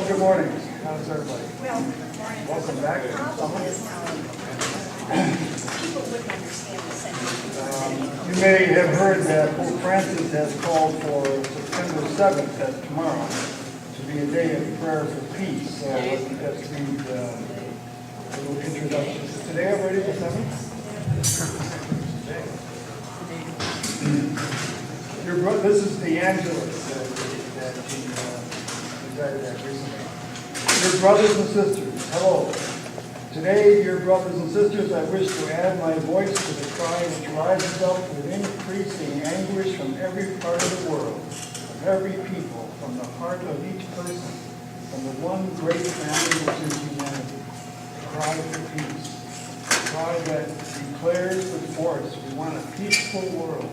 good morning. How's everybody? Well, good morning. Welcome back. The problem is people wouldn't understand the sentence. You may have heard that Pope Francis has called for September 7th, that's tomorrow, to be a day of prayer for peace. So let's just read a little introduction. Is today already the 7th? This is the Angelus that he presided at recently. Your brothers and sisters, hello. Today, dear brothers and sisters, I wish to add my voice to the cry which rises up with increasing anguish from every part of the world, from every people, from the heart of each person, from the one great family which is humanity. The cry for peace. The cry that declares with force, we want a peaceful world.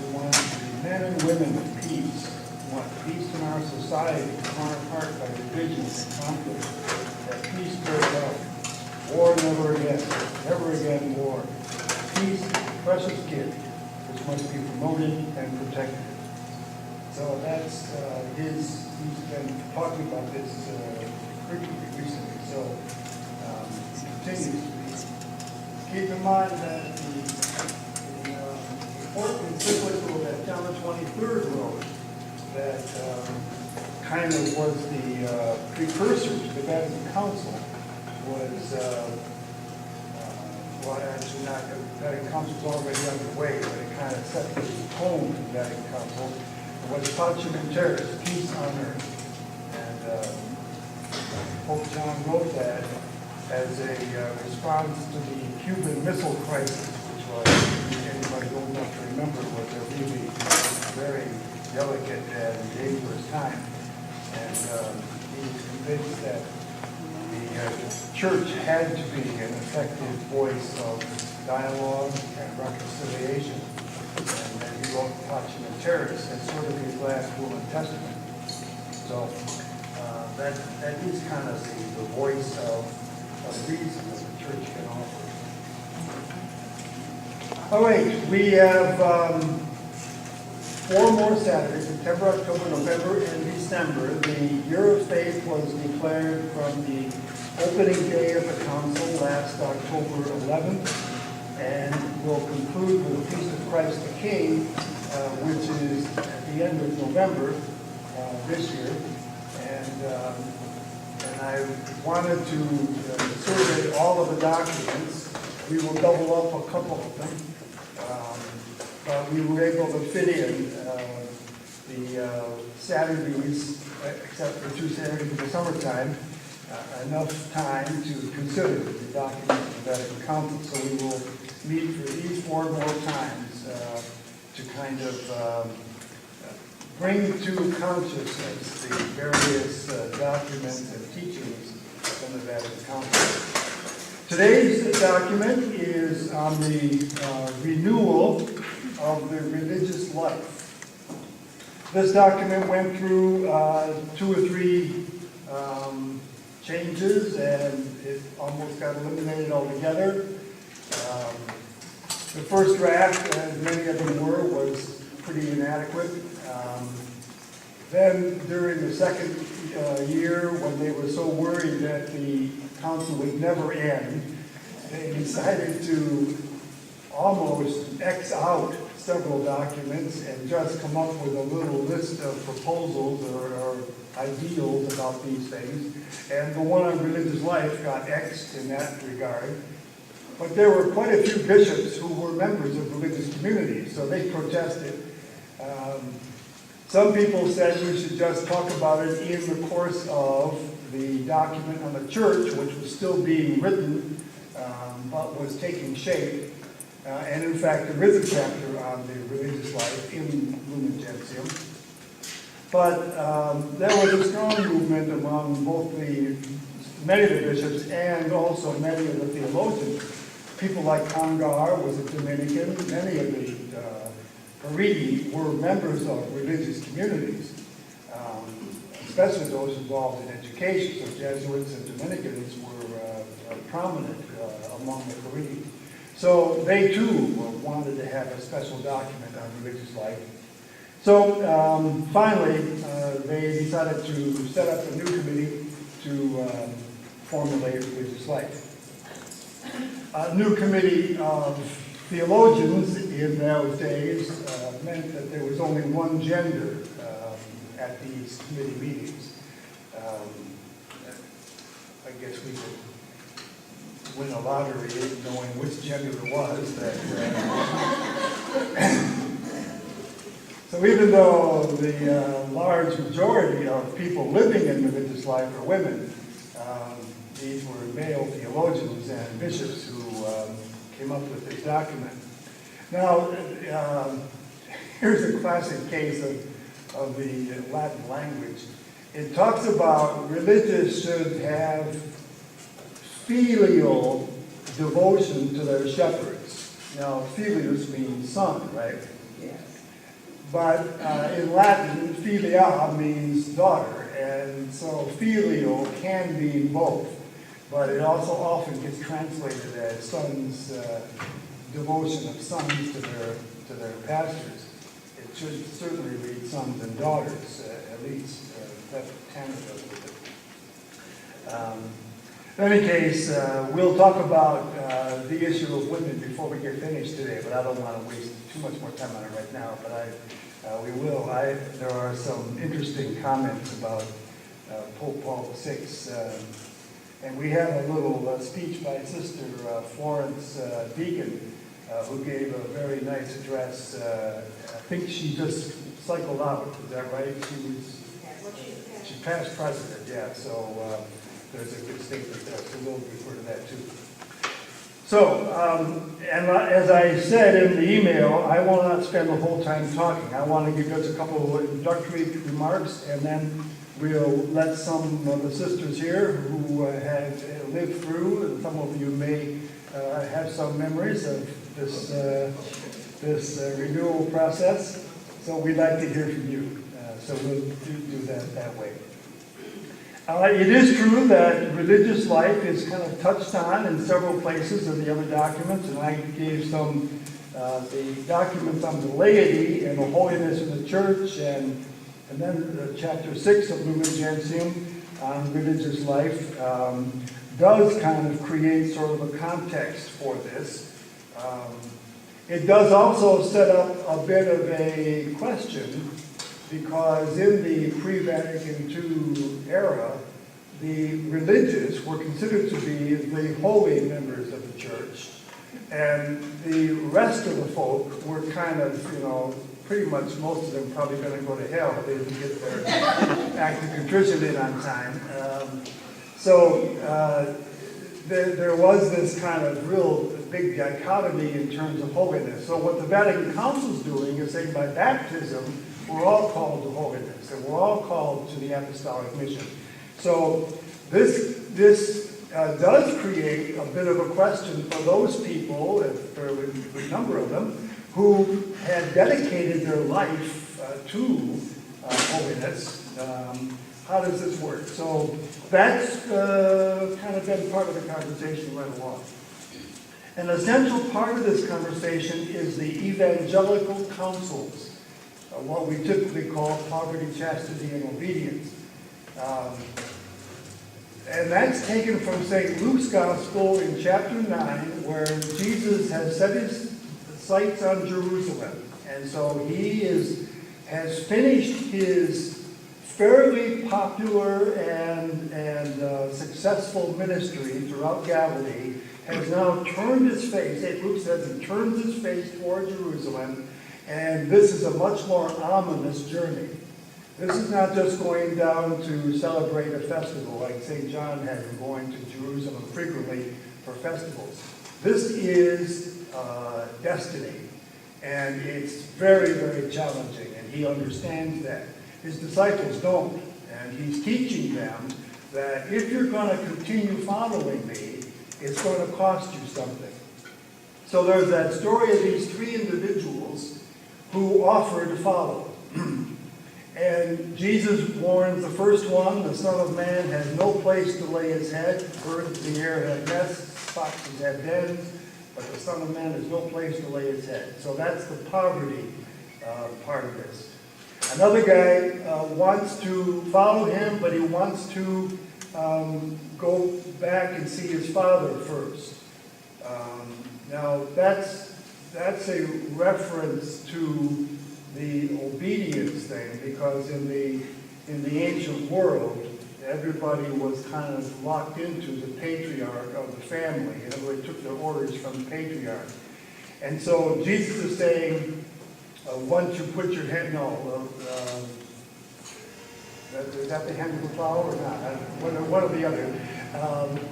We want men and women of peace. We want peace in our society, torn apart by divisions and conflict. That peace breaks out. War never again war. Peace, precious gift, which must be promoted and protected. So that's he's been talking about this frequently recently. So he continues. Keep in mind that the important encyclical that John the 23rd wrote, that kind of was the precursor to the Vatican Council, was, well, actually not, the Vatican Council was already underway, but it kind of set the tone for the Vatican Council. It was Pacem in Terris, peace on earth. And Pope John wrote that as a response to the Cuban Missile Crisis, which was, anybody old enough to remember, was a really very delicate and dangerous time. And he was convinced that the church had to be an effective voice of dialogue and reconciliation. And then he wrote Pacem in Terris as sort of his last will and testament. So that is kind of the voice of reason that the church can offer. All right, we have 4 more Saturdays, September, October, November, and December. The Year of Faith was declared from the opening day of the Council last October 11th, and will conclude with the Feast of Christ the King, which is at the end of November this year. And I wanted to survey all of the documents. We will double up a couple of them. But we were able to fit in the Saturdays, except for 2 Saturdays in the summertime, enough time to consider the documents of the Vatican Council. So we will meet for these 4 more times to kind of bring to consciousness the various documents and teachings from the Vatican Council. Today's document is on the renewal of the religious life. This document went through 2 or 3 changes, and it almost got eliminated altogether. The first draft, as many of them were, was pretty inadequate. Then during the second year, when they were so worried that the council would never end, they decided to almost X out several documents and just come up with a little list of proposals or ideals about these things. And the one on religious life got X'd in that regard. But there were quite a few bishops who were members of religious communities, so they protested. Some people said we should just talk about it in the course of the document on the church, which was still being written, but was taking shape. And in fact, there is a chapter on the religious life in Lumen Gentium. But there was a strong movement among both many of the bishops and also many of the theologians. People like Congar was a Dominican. Many of the Paridi were members of religious communities, especially those involved in education. So Jesuits and Dominicans were prominent among the Paridi. So they too wanted to have a special document on religious life. So finally, they decided to set up a new committee to formulate religious life. A new committee of theologians in those days meant that there was only one gender at these committee meetings. I guess we could win a lottery knowing which gender it was. So even though the large majority of people living in religious life are women, these were male theologians and bishops who came up with this document. Now, here's a classic case of the Latin language. It talks about religious should have filial devotion to their shepherds. Now, filius means son, right? Yes. But in Latin, filia means daughter, and so filial can mean both. But it also often gets translated as sons, devotion of sons to their pastors. It should certainly read sons and daughters, at least. That's what Tanner does with it. In any case, we'll talk about the issue of women before we get finished today, but I don't want to waste too much more time on it right now, but we will. There are some interesting comments about Pope Paul VI. And we have a little speech by Sister Florence Deacon, who gave a very nice address. I think she just cycled out, is that right? She passed president, yeah, so there's a good statement there, so we'll refer to that too. So, and as I said in the email, I will not spend the whole time talking. I want to give just a couple of introductory remarks, and then we'll let some of the sisters here who have lived through, and some of you may have some memories of this renewal process. So we'd like to hear from you. So we'll do that way. It is true that religious life is kind of touched on in several places in the other documents, and I gave some the documents on the laity and the holiness of the church, and then chapter 6 of Lumen Gentium on religious life does kind of create sort of a context for this. It does also set up a bit of a question, because in the pre-Vatican II era, the religious were considered to be the holy members of the church, and the rest of the folk were kind of, pretty much most of them probably going to go to hell if they didn't get their act of contrition in on time. There was this kind of real big dichotomy in terms of holiness. So what the Vatican Council is doing is saying by baptism, we're all called to holiness, and we're all called to the apostolic mission. So this does create a bit of a question for those people, for a number of them, who had dedicated their life to holiness. How does this work? So that's kind of been part of the conversation right along. An essential part of this conversation is the evangelical counsels, what we typically call poverty, chastity, and obedience. And that's taken from St. Luke's Gospel in chapter 9, where Jesus has set his sights on Jerusalem. And so he has finished his fairly popular and successful ministry throughout Galilee, has now turned his face. St. Luke says he turns his face toward Jerusalem, and this is a much more ominous journey. This is not just going down to celebrate a festival like St. John has been going to Jerusalem frequently for festivals. This is destiny, and it's very, very challenging, and he understands that. His disciples don't, and he's teaching them that if you're going to continue following me, it's going to cost you something. So there's that story of these three individuals who offer to follow. And Jesus warns the first one, the Son of Man has no place to lay his head. Birds of the air have nests, foxes have dens, but the Son of Man has no place to lay his head. So that's the poverty part of this. Another guy wants to follow him, but he wants to go back and see his father first. Now, that's a reference to the obedience thing, because in the ancient world, everybody was kind of locked into the patriarch of the family. In other words, took their orders from the patriarch. And so Jesus is saying, once you put your hand, is that the hand of the plow or not? One or the other.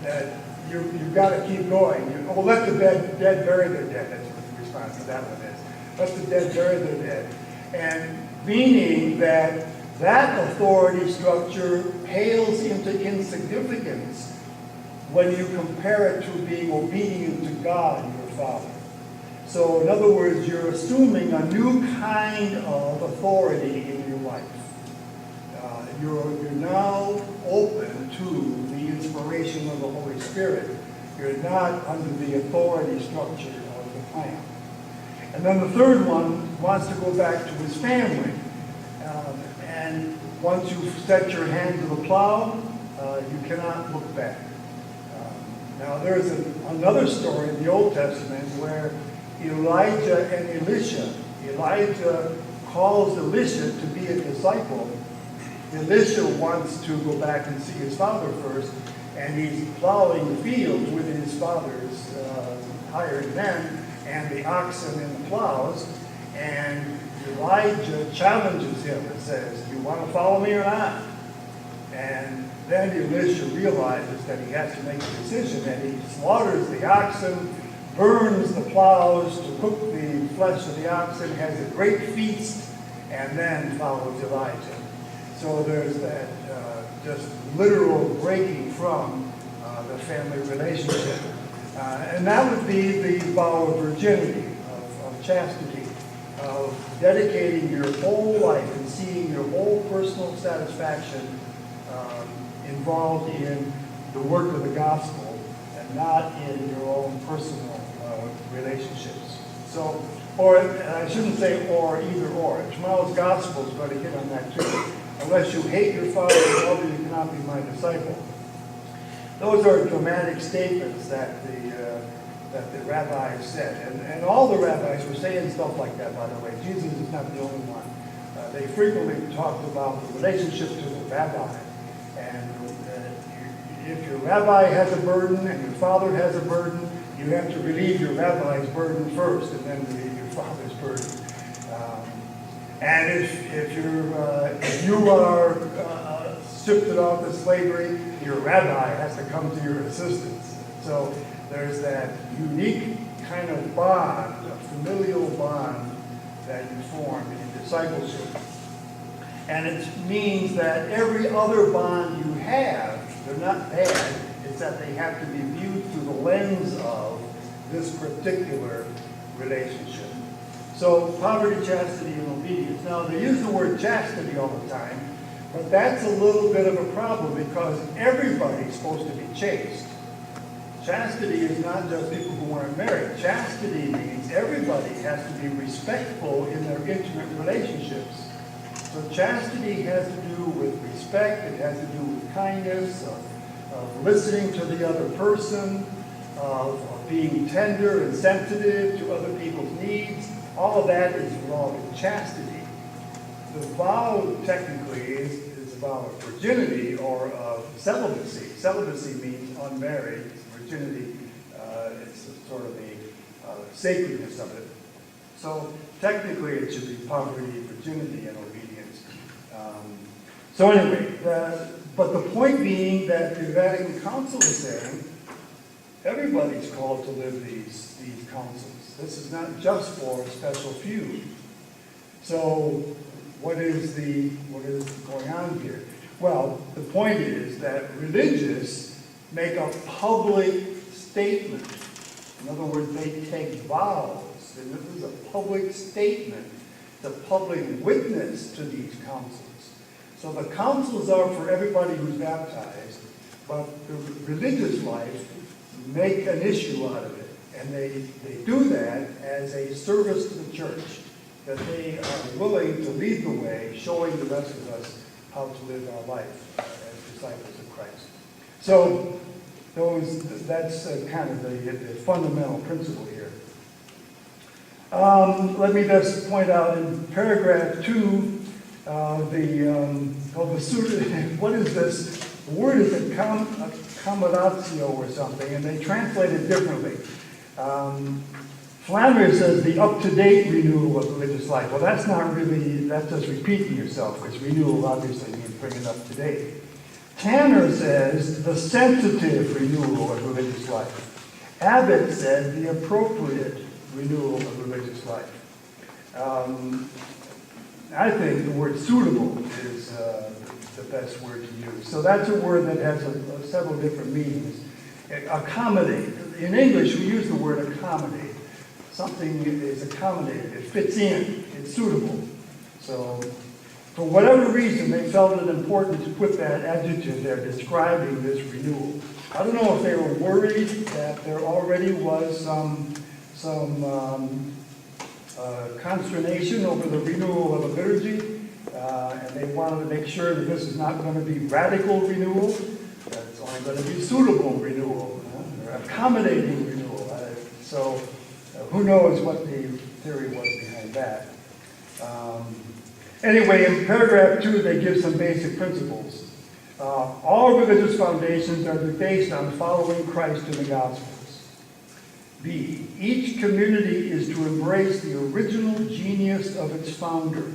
That you've got to keep going. Let the dead bury their dead. That's what the response to that one is. Let the dead bury their dead. And meaning that authority structure pales into insignificance when you compare it to being obedient to God, your Father. So in other words, you're assuming a new kind of authority in your life. You're now open to the inspiration of the Holy Spirit. You're not under the authority structure of the plan. And then the third one wants to go back to his family. And once you've set your hand to the plow, you cannot look back. Now there's another story in the Old Testament where Elijah and Elisha. Elijah calls Elisha to be a disciple. Elisha wants to go back and see his father first, and he's plowing the fields with his father's hired men and the oxen and the plows. And Elijah challenges him and says, "You want to follow me or not?" And then Elisha realizes that he has to make a decision, and he slaughters the oxen, burns the plows to cook the flesh of the oxen, has a great feast, and then follows Elijah. So there's that just literal breaking from the family relationship. And that would be the vow of virginity, of chastity, of dedicating your whole life and seeing your whole personal satisfaction involved in the work of the gospel and not in your own personal relationships. So, or I shouldn't say or, either or. Tomorrow's gospel is going to hit on that too. Unless you hate your father and mother, you cannot be my disciple. Those are dramatic statements that the rabbis said. And all the rabbis were saying stuff like that, by the way. Jesus is not the only one. They frequently talked about the relationship to the rabbi. And if your rabbi has a burden and your father has a burden, you have to relieve your rabbi's burden first and then relieve your father's burden. And if you are shifted off to slavery, your rabbi has to come to your assistance. So there's that unique kind of bond, a familial bond that you form in discipleship. And it means that every other bond you have, they're not bad, it's that they have to be viewed through the lens of this particular relationship. So poverty, chastity, and obedience. Now they use the word chastity all the time, but that's a little bit of a problem because everybody's supposed to be chaste. Chastity is not just people who aren't married. Chastity means everybody has to be respectful in their intimate relationships. So chastity has to do with respect, it has to do with kindness, of listening to the other person, of being tender and sensitive to other people's needs. All of that is involved in chastity. The vow technically is a vow of virginity or of celibacy. Celibacy means unmarried. Virginity, it's sort of the sacredness of it. So technically it should be poverty, virginity, and obedience. So anyway, but the point being that the Vatican Council is saying everybody's called to live these counsels. This is not just for a special few. So what is going on here? Well, the point is that religious make a public statement. In other words, they take vows. And this is a public statement. It's a public witness to these councils. So the councils are for everybody who's baptized, but the religious life make an issue out of it. And they do that as a service to the church. that they are willing to lead the way, showing the rest of us how to live our life as disciples of Christ. So that's kind of the fundamental principle here. Let me just point out in paragraph 2, what is this? The word is accommodatio or something, and they translate it differently. Flanders says the up-to-date renewal of religious life. Well, that's not really, that's just repeating yourself, because renewal obviously means bringing it up to date. Tanner says the sensitive renewal of religious life. Abbott said the appropriate renewal of religious life. I think the word suitable is the best word to use. So that's a word that has several different meanings. Accommodate. In English, we use the word accommodate. Something is accommodated. It fits in. It's suitable. So for whatever reason, they felt it important to put that adjective there describing this renewal. I don't know if they were worried that there already was some consternation over the renewal of a liturgy, and they wanted to make sure that this is not going to be radical renewal, that it's only going to be suitable renewal, or accommodating renewal. So who knows what the theory was behind that. Anyway, in paragraph 2, they give some basic principles. All religious foundations are based on following Christ in the Gospels. B, each community is to embrace the original genius of its founder,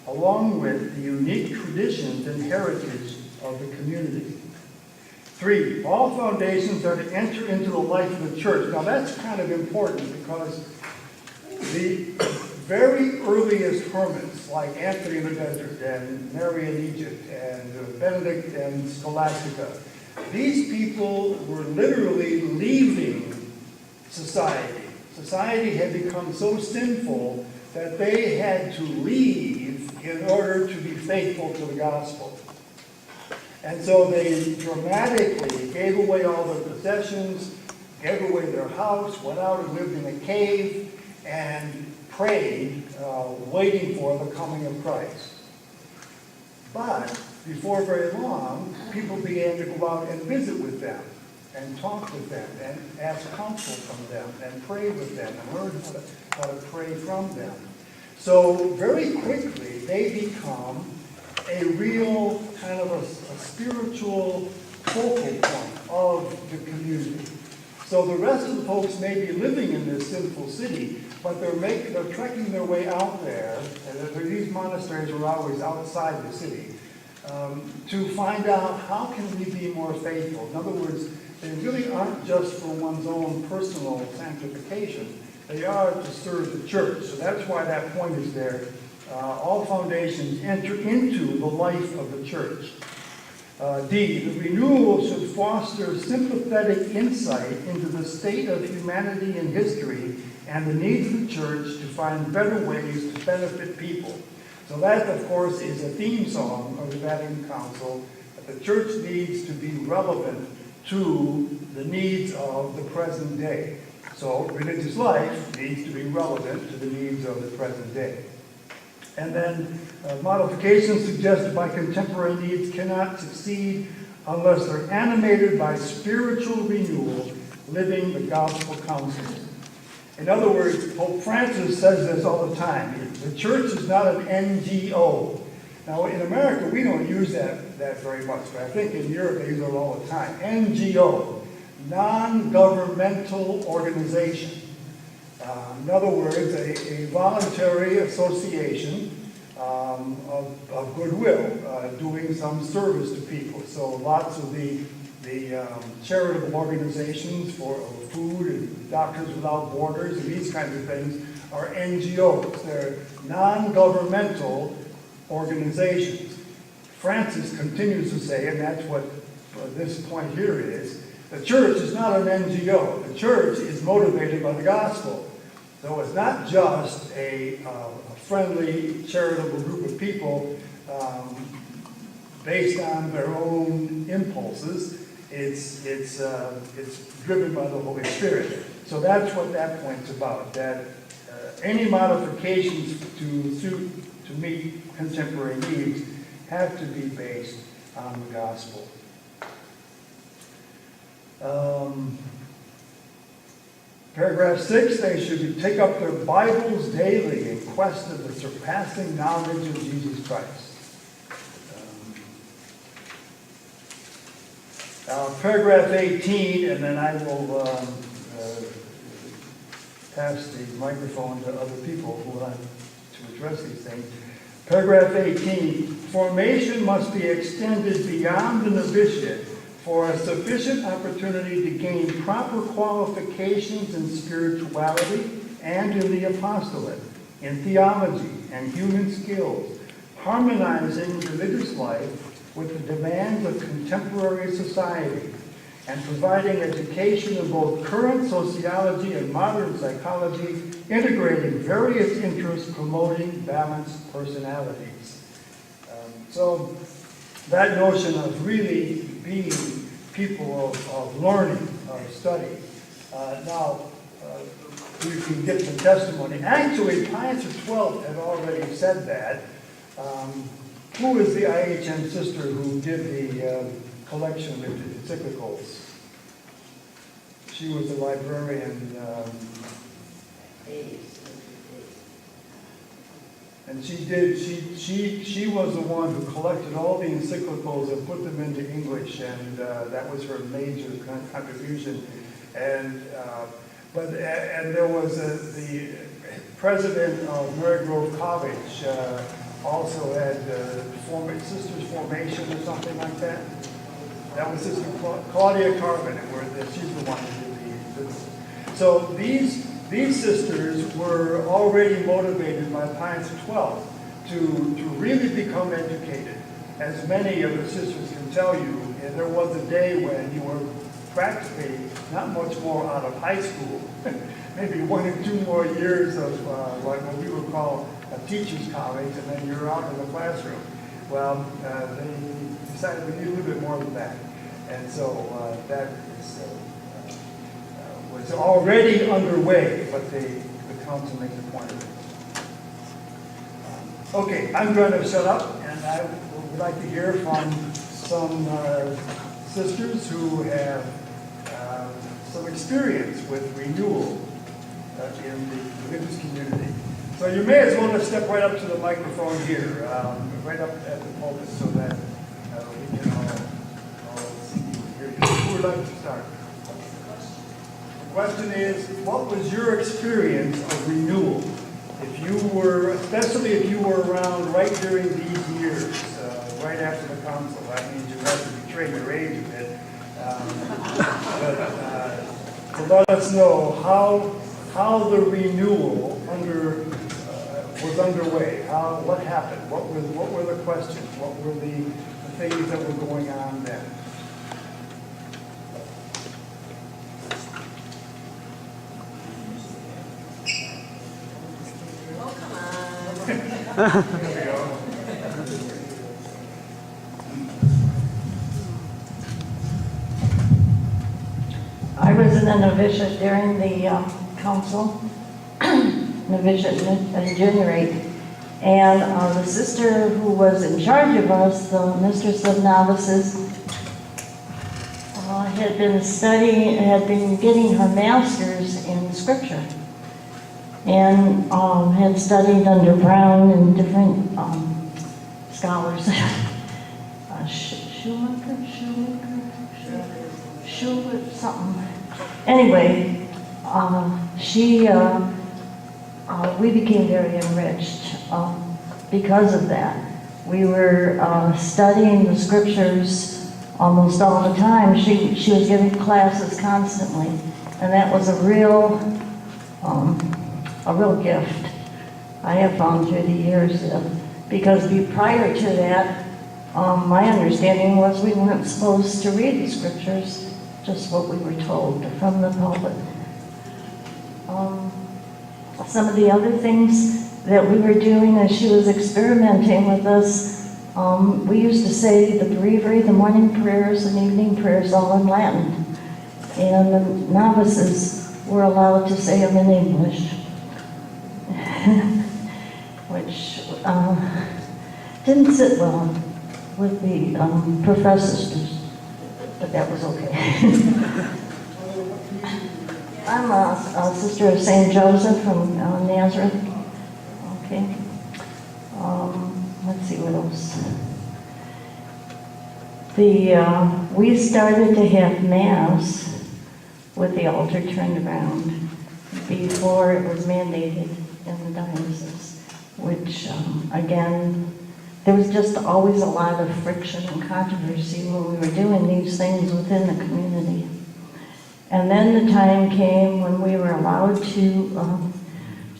along with the unique traditions and heritage of the community. 3, all foundations are to enter into the life of the church. Now that's kind of important because the very earliest hermits, like Anthony in the Desert and Mary in Egypt and Benedict and Scholastica, these people were literally leaving society. Society had become so sinful that they had to leave in order to be faithful to the gospel. And so they dramatically gave away all their possessions, gave away their house, went out and lived in a cave, and prayed, waiting for the coming of Christ. But before very long, people began to go out and visit with them, and talk with them, and ask counsel from them, and pray with them, and learn how to pray from them. So very quickly, they become a real kind of a spiritual focal point of the community. So the rest of the folks may be living in this sinful city, but they're trekking their way out there, and these monasteries were always outside the city, to find out how can we be more faithful. In other words, they really aren't just for one's own personal sanctification. They are to serve the church. So that's why that point is there. All foundations enter into the life of the church. D, the renewal should foster sympathetic insight into the state of humanity and history and the needs of the church to find better ways to benefit people. So that, of course, is a theme song of the Vatican Council, that the church needs to be relevant to the needs of the present day. So religious life needs to be relevant to the needs of the present day. And then modifications suggested by contemporary needs cannot succeed unless they're animated by spiritual renewal, living the gospel counsel. In other words, Pope Francis says this all the time. The church is not an NGO. Now, in America, we don't use that very much, but I think in Europe they use it all the time. NGO, non-governmental organization. In other words, a voluntary association of goodwill, doing some service to people. So lots of the charitable organizations for food and Doctors Without Borders and these kinds of things are NGOs. They're non-governmental organizations. Francis continues to say, and that's what this point here is, the church is not an NGO. The church is motivated by the gospel. So it's not just a friendly, charitable group of people based on their own impulses. It's driven by the Holy Spirit. So that's what that point's about, that any modifications to meet contemporary needs have to be based on the gospel. Paragraph 6, they should take up their Bibles daily in quest of the surpassing knowledge of Jesus Christ. Paragraph 18, and then I will pass the microphone to other people who want to address these things. Paragraph 18, formation must be extended beyond the novitiate for a sufficient opportunity to gain proper qualifications in spirituality and in the apostolate, in theology and human skills, harmonizing religious life with the demands of contemporary society, and providing education in both current sociology and modern psychology, integrating various interests, promoting balanced personalities. So that notion of really being people of learning, of study. Now, you can get some testimony. Actually, Pius XII had already said that. Who is the IHM sister who did the collection of encyclicals? She was a librarian. And she was the one who collected all the encyclicals and put them into English, and that was her major contribution. And there was the president of Marygrove College also had Sisters Formation or something like that. That was Sister Claudia Carbon, and she's the one who did the. So these sisters were already motivated by Pius XII to really become educated. As many of the sisters can tell you, there was a day when you were practically not much more out of high school, maybe 1 or 2 more years of like what we would call a teacher's college, and then you're out in the classroom. Well, they decided we need a little bit more than that. And so that was already underway, but the council made the point of it. Okay, I'm going to shut up, and I would like to hear from some sisters who have some experience with renewal in the religious community. So you may as well just step right up to the microphone here, right up at the pulpit, so that we can all see you and hear you. Who would like to start? The question is, what was your experience of renewal? If you were, especially if you were around right during these years, right after the council, that means you have to betray your age a bit. To let us know how the renewal was underway. What happened? What were the questions? What were the things that were going on then? Oh, come on. There we go. I was in a novitiate during the council, novitiate in January, and the sister who was in charge of us, the mistress of novices, had been getting her master's in scripture, and had studied under Brown and different scholars. Schumacher, something. Anyway, we became very enriched because of that. We were studying the scriptures almost all the time. She was giving classes constantly, and that was a real gift I have found through the years. Because prior to that, my understanding was we weren't supposed to read the scriptures, just what we were told from the pulpit. Some of the other things that we were doing as she was experimenting with us, we used to say the breviary, the morning prayers and evening prayers, all in Latin. And the novices were allowed to say them in English. which didn't sit well with the professors, but that was okay. I'm a sister of St. Joseph from Nazareth. Okay. Let's see what else. We started to have Mass with the altar turned around before it was mandated in the diocese, which, again, there was just always a lot of friction and controversy when we were doing these things within the community. And then the time came when we were allowed to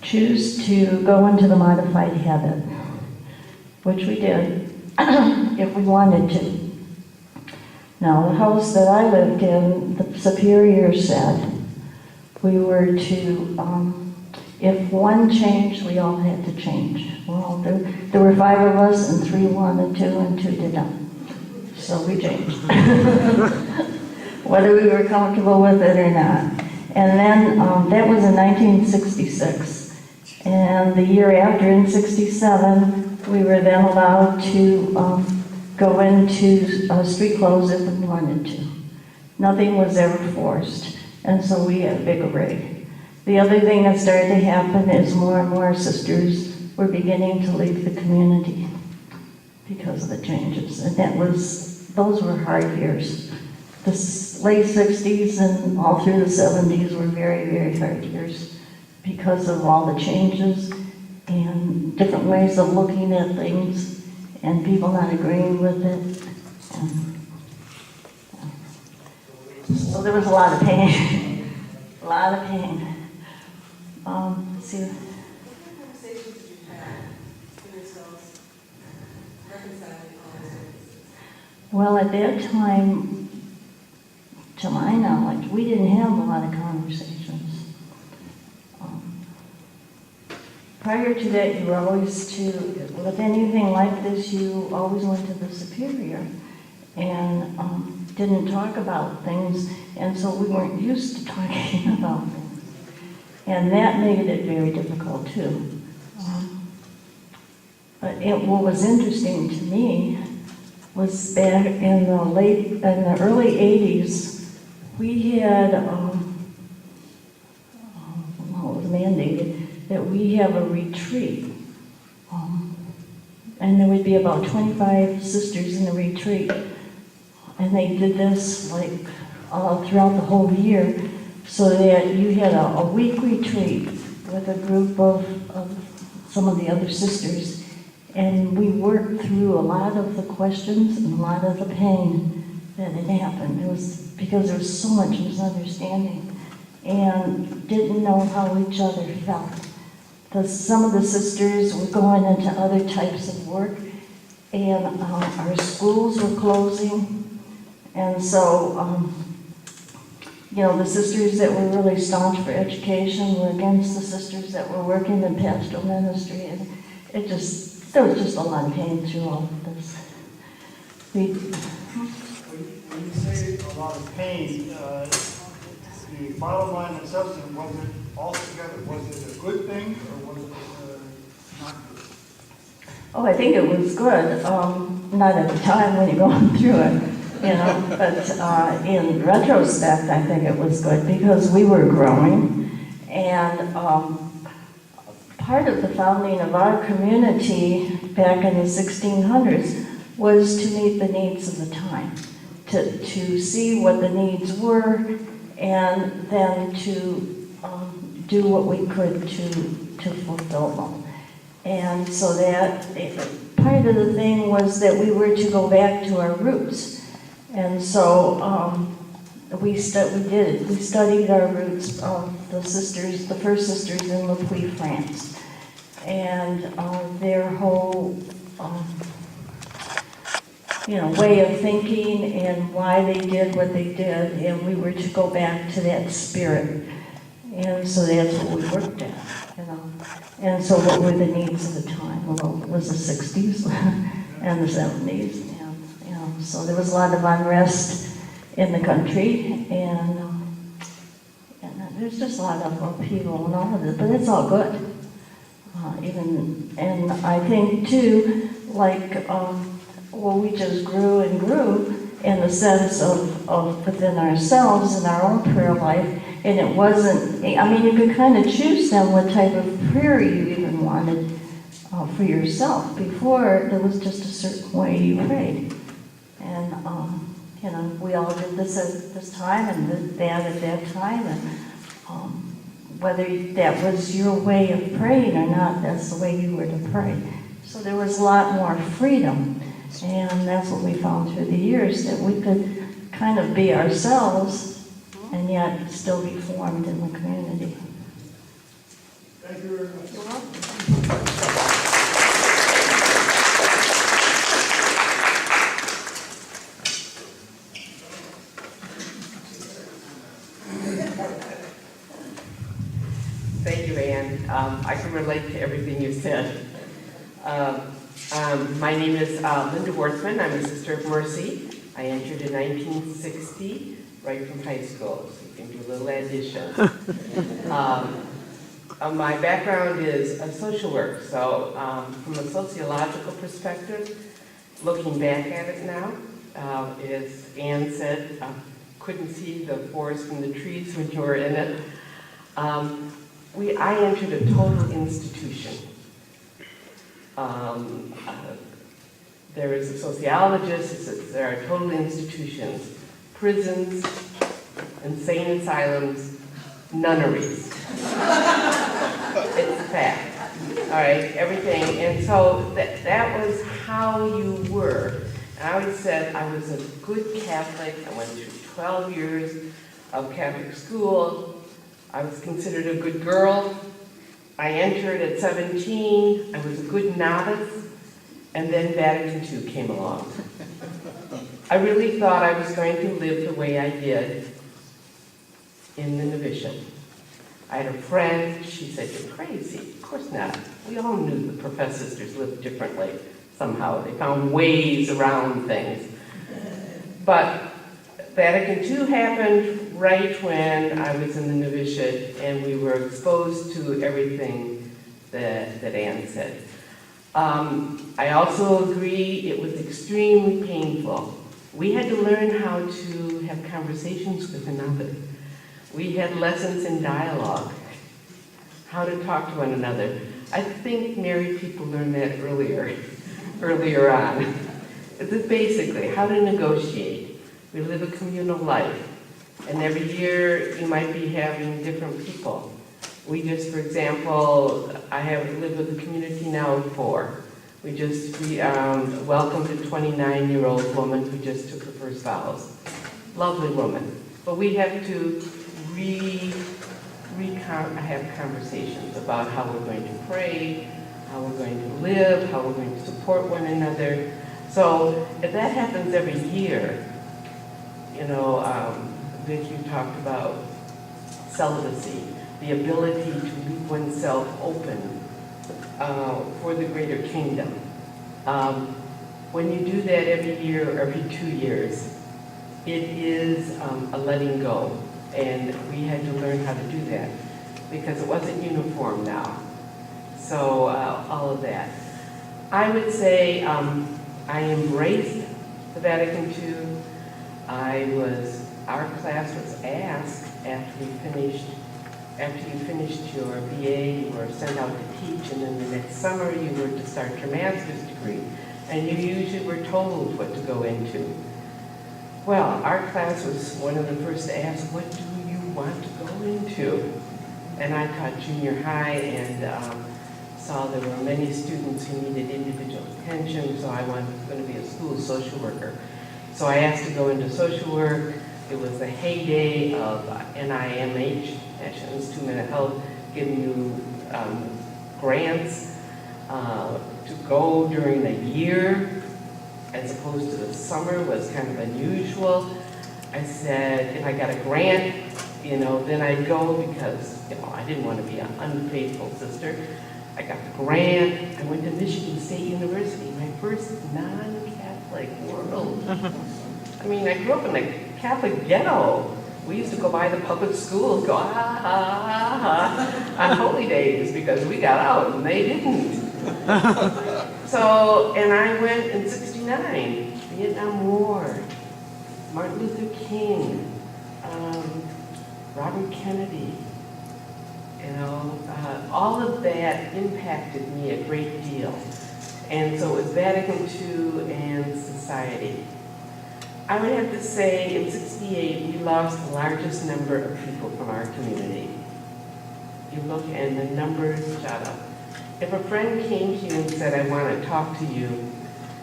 choose to go into the modified habit, which we did if we wanted to. Now, the house that I lived in, the superior said we were to, if one changed, we all had to change. Well, there were 5 of us, and 3 wanted to, and 2 did not. So we changed. Whether we were comfortable with it or not. And then that was in 1966. And the year after, in 67, we were then allowed to go into street clothes if we wanted to. Nothing was ever forced. And so we had a big array. The other thing that started to happen is more and more sisters were beginning to leave the community because of the changes. And those were hard years. The late 60s and all through the 70s were very, very hard years because of all the changes and different ways of looking at things and people not agreeing with it. And so there was a lot of pain, a lot of pain. Let's see. What conversations did you have with yourselves reconciling all those differences? Well, at that time, to my knowledge, we didn't have a lot of conversations. Prior to that, you were always with anything like this, you always went to the superior and didn't talk about things, and so we weren't used to talking about things. And that made it very difficult too. But what was interesting to me was back in the early 80s, we had, it was mandated that we have a retreat. And there would be about 25 sisters in the retreat. And they did this like throughout the whole year, so that you had a week retreat with a group of some of the other sisters. And we worked through a lot of the questions and a lot of the pain that had happened. It was because there was so much misunderstanding and didn't know how each other felt. Some of the sisters were going into other types of work, and our schools were closing. And so, the sisters that were really staunch for education were against the sisters that were working in pastoral ministry, and there was just a lot of pain through all of this. When you say a lot of pain, the bottom line and substance, was it altogether, was it a good thing or was it not good? Oh, I think it was good. Not at the time when you're going through it, but in retrospect, I think it was good because we were growing, and part of the founding of our community back in the 1600s was to meet the needs of the time, to see what the needs were, and then to do what we could to fulfill them. And so that part of the thing was that we were to go back to our roots. And so we studied our roots of the first sisters in Le Puy, France, and their whole way of thinking and why they did what they did, and we were to go back to that spirit. And so that's what we worked at, And so what were the needs of the time? Well, it was the 60s and the 70s, and so there was a lot of unrest in the country, and there's just a lot of upheaval and all of it, but it's all good. And I think too, like, well, we just grew and grew in the sense of within ourselves and our own prayer life. And it wasn't, I mean, you could kind of choose then what type of prayer you even wanted for yourself. Before, there was just a certain way you prayed. And, you know, we all did this at this time and that at that time. And whether that was your way of praying or not, that's the way you were to pray. So there was a lot more freedom. And that's what we found through the years, that we could kind of be ourselves and yet still be formed in the community. Thank you very much. You're welcome. Thank you, Ann. I can relate to everything you said. My name is Linda Worthman. I'm a Sister of Mercy. I entered in 1960, right from high school, so you can do a little addition. My background is social work, so from a sociological perspective, looking back at it now, as Ann said, couldn't see the forest from the trees when you were in it. I entered a total institution. There is a sociologist who says there are total institutions, prisons, insane asylums, nunneries. It's a fact. All right, everything. And so that was how you were. And I always said I was a good Catholic. I went through 12 years of Catholic school. I was considered a good girl. I entered at 17. I was a good novice. And then Vatican II came along. I really thought I was going to live the way I did in the novitiate. I had a friend, she said, "You're crazy." Of course not. We all knew the professed sisters lived differently somehow. They found ways around things. But Vatican II happened right when I was in the novitiate, and we were exposed to everything that Ann said. I also agree it was extremely painful. We had to learn how to have conversations with another. We had lessons in dialogue, how to talk to one another. I think married people learn that earlier on. This is basically how to negotiate. We live a communal life, and every year you might be having different people. We just, for example, I have lived with a community now of 4. We welcomed a 29-year-old woman who just took her first vows. Lovely woman. But we have to have conversations about how we're going to pray, how we're going to live, how we're going to support one another. So if that happens every year, you know, Vic, you talked about celibacy, the ability to leave oneself open for the greater kingdom. When you do that every year or every 2 years, it is a letting go. And we had to learn how to do that because it wasn't uniform now. So all of that. I would say I embraced the Vatican II. Our class was asked after you finished your BA, you were sent out to teach, and then the next summer you were to start your master's degree. And you usually were told what to go into. Well, our class was one of the first to ask, what do you want to go into? And I taught junior high and saw there were many students who needed individual attention, so I was going to be a school social worker. So I asked to go into social work. It was the heyday of NIMH, National Institute of Health, giving you grants to go during the year as opposed to the summer was kind of unusual. I said, if I got a grant, then I'd go because, I didn't want to be an unfaithful sister. I got the grant. I went to Michigan State University, my first non-Catholic world. I mean, I grew up in a Catholic ghetto. We used to go by the public schools, go, on holy days because we got out and they didn't. So, and I went in '69, Vietnam War, Martin Luther King, Robert Kennedy, all of that impacted me a great deal. And so it was Vatican II and society. I would have to say in '68, we lost the largest number of people from our community. You look and the numbers shot up. If a friend came to you and said, I want to talk to you,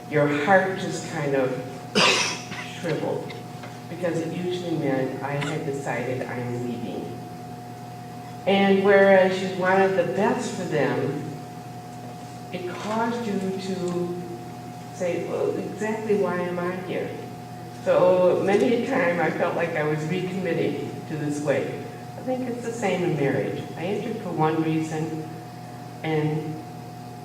your heart just kind of shriveled, because it usually meant I had decided I'm leaving. And whereas you wanted the best for them, it caused you to say, well, exactly why am I here? So many a time I felt like I was recommitting to this way. I think it's the same in marriage. I entered for one reason, and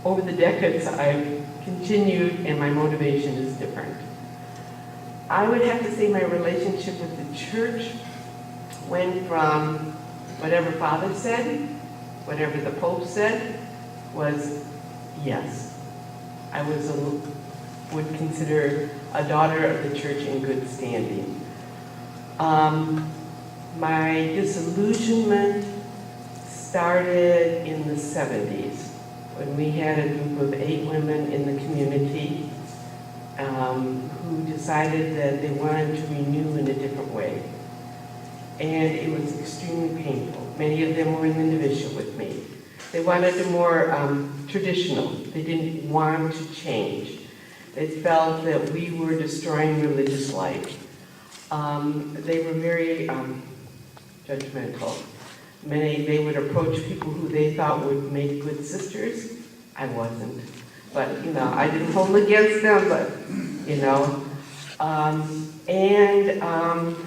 over the decades I've continued and my motivation is different. I would have to say my relationship with the church went from whatever Father said, whatever the Pope said, was yes. I would consider a daughter of the church in good standing. My disillusionment started in the '70s when we had a group of 8 women in the community who decided that they wanted to renew in a different way. And it was extremely painful. Many of them were in the division with me. They wanted it more traditional. They didn't want to change. They felt that we were destroying religious life. They were very judgmental. They would approach people who they thought would make good sisters. I wasn't. But, I didn't hold against them, but,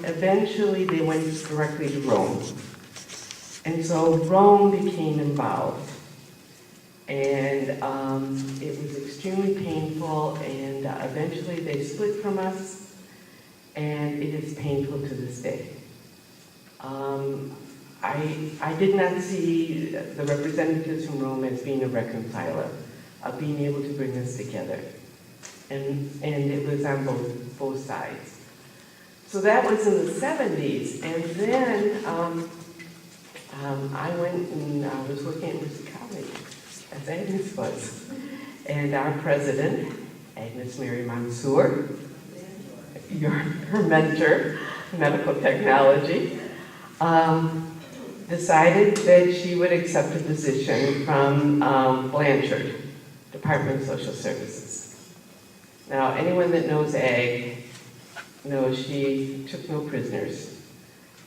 eventually they went directly to Rome. And so Rome became involved. And it was extremely painful, and eventually they split from us, and it is painful to this day. I did not see the representatives from Rome as being a reconciler, of being able to bring us together. And it was on both sides. So that was in the '70s, and then I went and I was working at Mercy College, as Agnes was. And our president, Agnes Mary Mansour, her mentor, medical technology, decided that she would accept a position from Blanchard, Department of Social Services. Now, anyone that knows Ag knows she took no prisoners,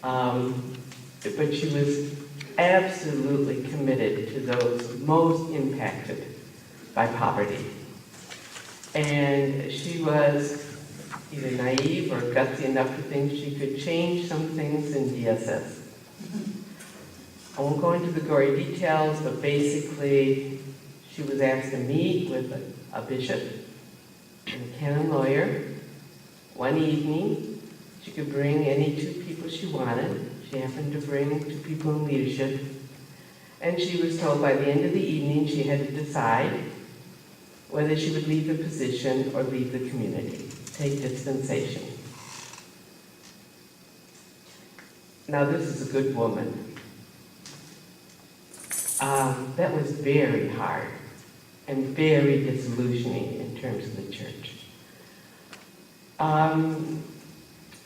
but she was absolutely committed to those most impacted by poverty. And she was either naive or gutsy enough to think she could change some things in DSS. I won't go into the gory details, but basically she was asked to meet with a bishop and a canon lawyer one evening. She could bring any 2 people she wanted. She happened to bring 2 people in leadership. And she was told by the end of the evening she had to decide whether she would leave the position or leave the community, take dispensation. Now this is a good woman. That was very hard and very disillusioning in terms of the church.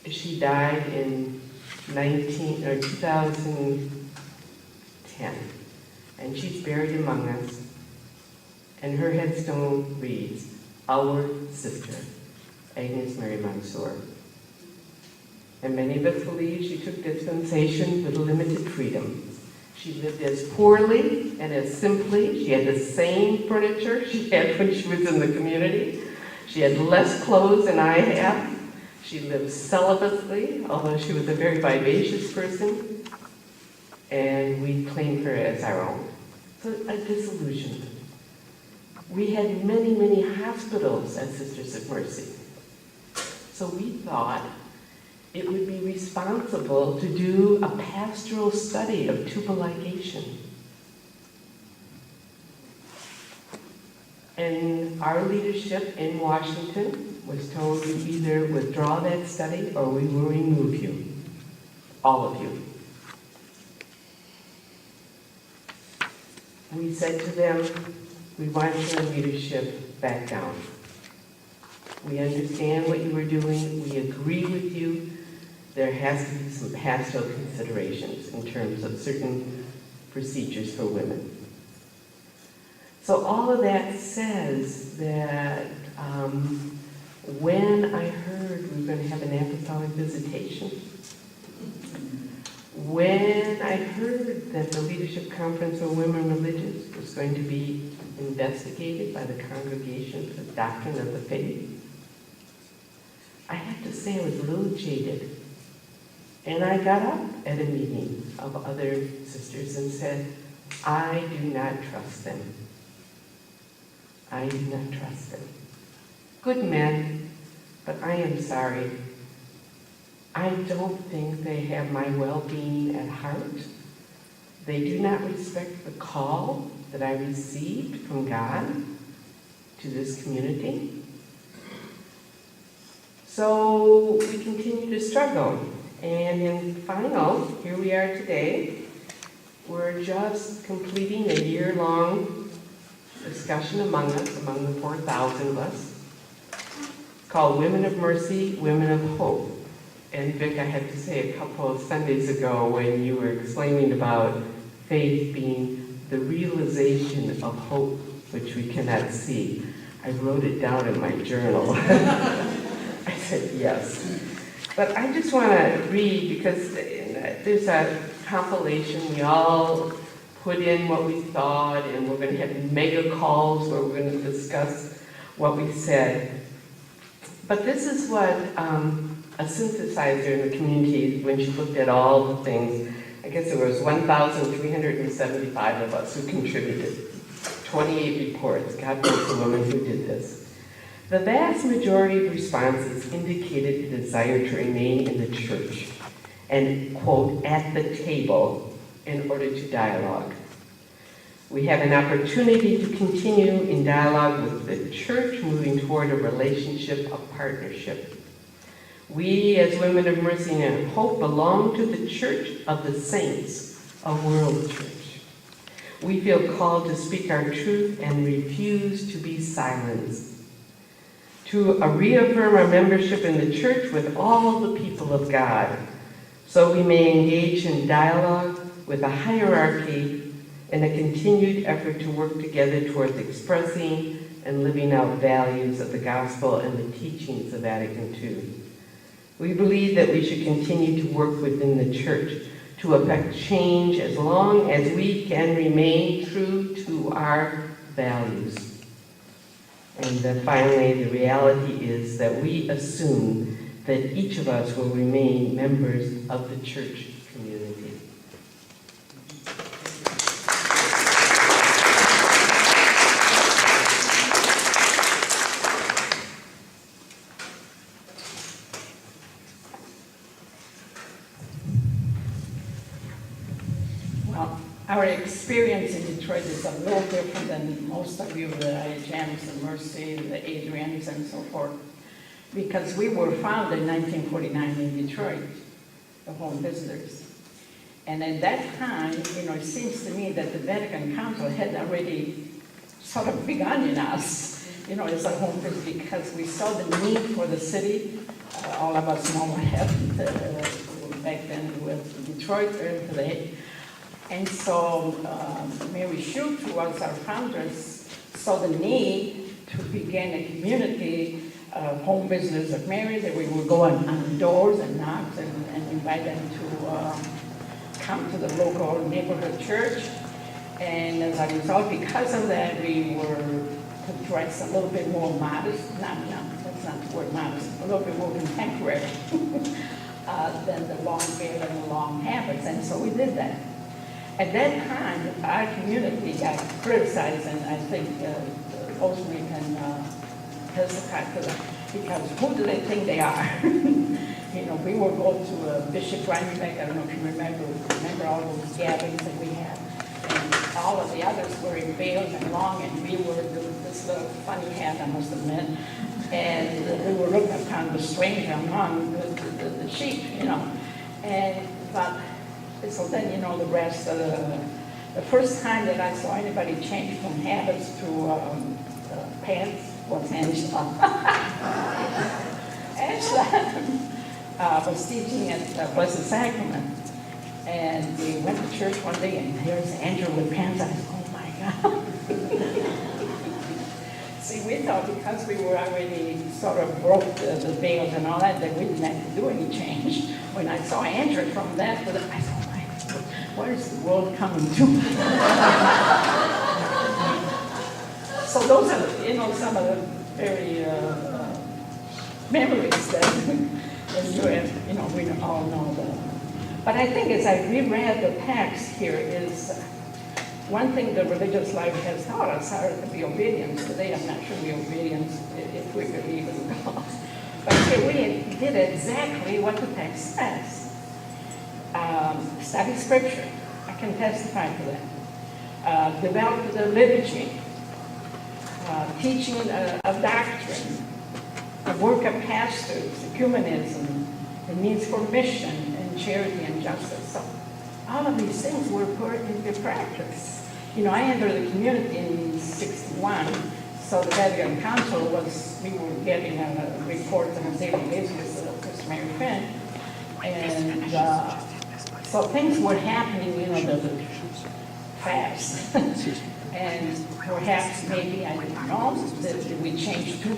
She died in 2010, and she's buried among us, and her headstone reads, "Our sister, Agnes Mary Mansour." And many of us believe she took dispensation with limited freedom. She lived as poorly and as simply. She had the same furniture she had when she was in the community. She had less clothes than I have. She lived celibately, although she was a very vivacious person. And we claimed her as our own. So a disillusionment. We had many, many hospitals as Sisters of Mercy. So we thought it would be responsible to do a pastoral study of tubal ligation. And our leadership in Washington was told you either withdraw that study or we will remove you, all of you. We said to them, we want your leadership back down. We understand what you were doing. We agree with you. There has to be some pastoral considerations in terms of certain procedures for women. So all of that says that when I heard we were going to have an apostolic visitation, when I heard that the Leadership Conference on Women Religious was going to be investigated by the Congregation for the Doctrine of the Faith, I have to say I was a little jaded. And I got up at a meeting of other sisters and said, I do not trust them. I do not trust them. Good men, but I am sorry. I don't think they have my well-being at heart. They do not respect the call that I received from God to this community. So we continue to struggle. And in final, here we are today. We're just completing a year-long discussion among us, among the 4,000 of us, called Women of Mercy, Women of Hope. And Vic, I had to say a couple of Sundays ago when you were explaining about faith being the realization of hope which we cannot see, I wrote it down in my journal. I said yes. But I just want to read, because there's a compilation. We all put in what we thought, and we're going to have mega calls where we're going to discuss what we said. But this is what a synthesizer in the community, when she looked at all the things, I guess there was 1,375 of us who contributed, 28 reports. God bless the women who did this. The vast majority of responses indicated a desire to remain in the church and, quote, at the table in order to dialogue. We have an opportunity to continue in dialogue with the church, moving toward a relationship of partnership. We, as Women of Mercy and Hope, belong to the Church of the Saints, a world church. We feel called to speak our truth and refuse to be silenced. To reaffirm our membership in the church with all the people of God, so we may engage in dialogue with a hierarchy and a continued effort to work together towards expressing and living out values of the gospel and the teachings of Vatican II. We believe that we should continue to work within the church to effect change as long as we can remain true to our values. And then finally, the reality is that we assume that each of us will remain members of the church community. Well, our experience in Detroit is a little different than most of you, the IHMs, the Mercy, the Adrians, and so forth, because we were founded in 1949 in Detroit, the Home Visitors. And at that time, it seems to me that the Vatican Council had already sort of begun in us, as a home visit, because we saw the need for the city. All of us know what happened back then with Detroit today. And so Mary Shute, who was our founders, saw the need to begin a community of home visitors of Mary, that we would go on doors and knock and invite them to come to the local neighborhood church. And as a result, because of that, we were to dress a little bit more modest, that's not the word modest, a little bit more contemporary than the long veil and the long habits. And so we did that. At that time, our community got criticized, and I think Osman can testify to that, because who do they think they are? You know, we would go to Bishop Rhinebeck, I don't know if you remember all those gatherings that we had. And all of the others were in veils and long, and we were doing this little funny hat, I must admit. And we were looking upon the stranger among the sheep, you know. So then, you know, the rest of the first time that I saw anybody change from habits to pants was Angela. Angela was teaching at Blessed Sacrament. And we went to church one day, and there's Angela with pants. I said, oh my God. See, we thought because we were already sort of broke the veils and all that we didn't have to do any change. When I saw Angela from that, I said, oh my God, what is the world coming to? So those are, you know, some of the very memories that you have, you know, we all know that. But I think as I reread the text here is one thing the religious life has taught us are to be obedient. Today I'm not sure we're obedient if we believe in God. But here we did exactly what the text says. Study scripture. I can testify to that. Develop the liturgy. Teaching of doctrine. The work of pastors. Ecumenism. The needs for mission and charity and justice. So all of these things were put into practice. You know, I entered the community in '61, so the Vatican Council we were getting a report on a daily basis of customary event. And so things were happening, you know, fast. And perhaps maybe, I don't know, that we changed too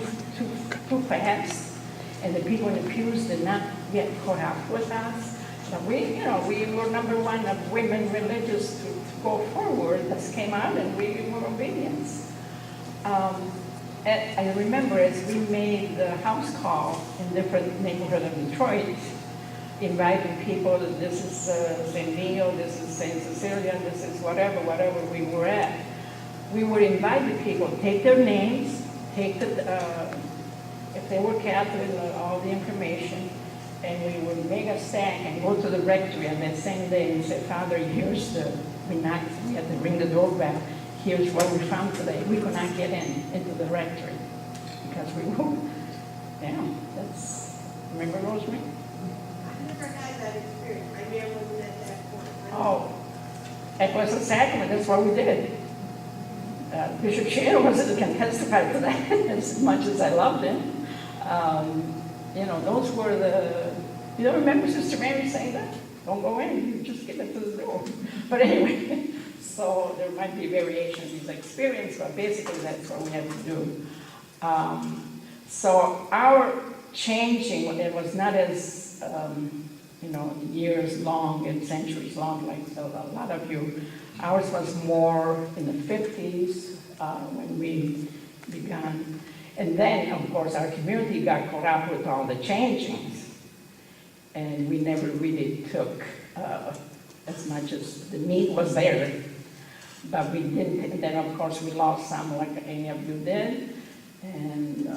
fast. And the people in the pews did not get caught up with us. But we were number one of women religious to go forward. This came out and we were obedient. I remember as we made the house call in different neighborhoods of Detroit, inviting people, this is St. Leo, this is St. Cecilia, this is whatever we were at. We would invite the people, take their names, take if they were Catholic, all the information, and we would make a stack and go to the rectory on that same day and say, Father, here's we had to ring the doorbell. Here's what we found today. We could not get into the rectory because we were, remember Rosemary? I never had that experience. My dad wasn't at that point. Oh, it was a sacrament. That's what we did. Bishop Shea can testify to that as much as I loved him. You know, those were you don't remember Sister Mary saying that? Don't go in, you just get into the door. But anyway, so there might be variations in the experience, but basically that's what we had to do. So our changing, it was not as, years long and centuries long like a lot of you. Ours was more in the 50s when we began. And then, of course, our community got caught up with all the changings. And we never really took as much as the need was there. But we didn't, and then of course we lost some like any of you did. And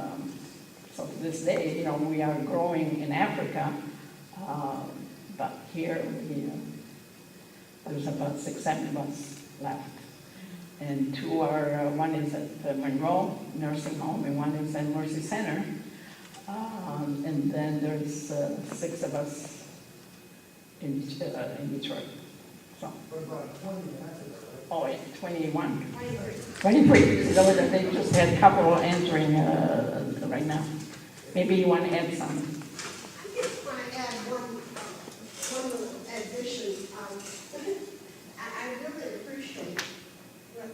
so to this day, you know, we are growing in Africa. But here, there's about 6-7 of us left. And two are, one is at the Monroe Nursing Home and one is at Mercy Center. And then there's 6 of us in Detroit. So. Oh, yeah, 21. 23. So they just had a couple entering right now. Maybe you want to add something. I just want to add one little addition. I really appreciate what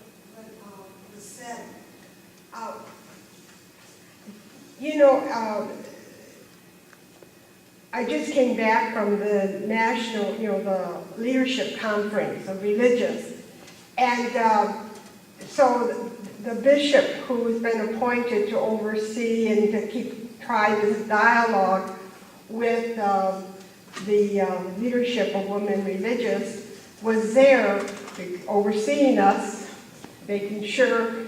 was said. I just came back from the national, the leadership conference of religious. And so the bishop who's been appointed to oversee and to try this dialogue with the leadership of women religious was there overseeing us, making sure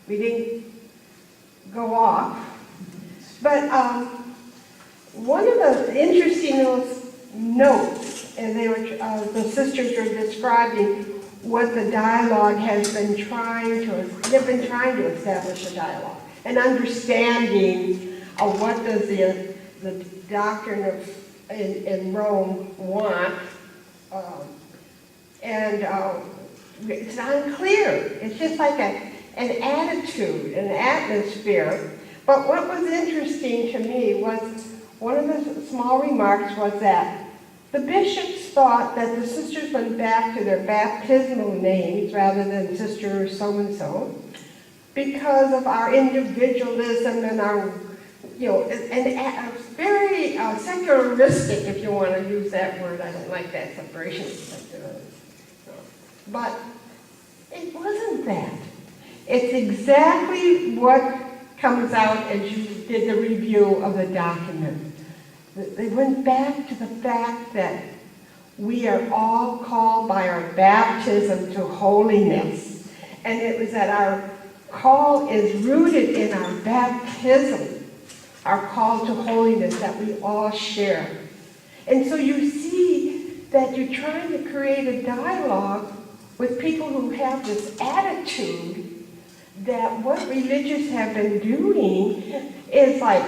we didn't go off. But one of the interesting little notes, and the sisters were describing what the dialogue has been they've been trying to establish a dialogue, an understanding of what does the doctrine in Rome want, it's unclear. It's just like an attitude, an atmosphere. But what was interesting to me was one of the small remarks was that the bishops thought that the sisters went back to their baptismal names rather than Sister so-and-so because of our individualism and our, and very secularistic, if you want to use that word. I don't like that separation. But it wasn't that. It's exactly what comes out as you did the review of the document. They went back to the fact that we are all called by our baptism to holiness. And it was that our call is rooted in our baptism, our call to holiness that we all share. And so you see that you're trying to create a dialogue with people who have this attitude that what religious have been doing is like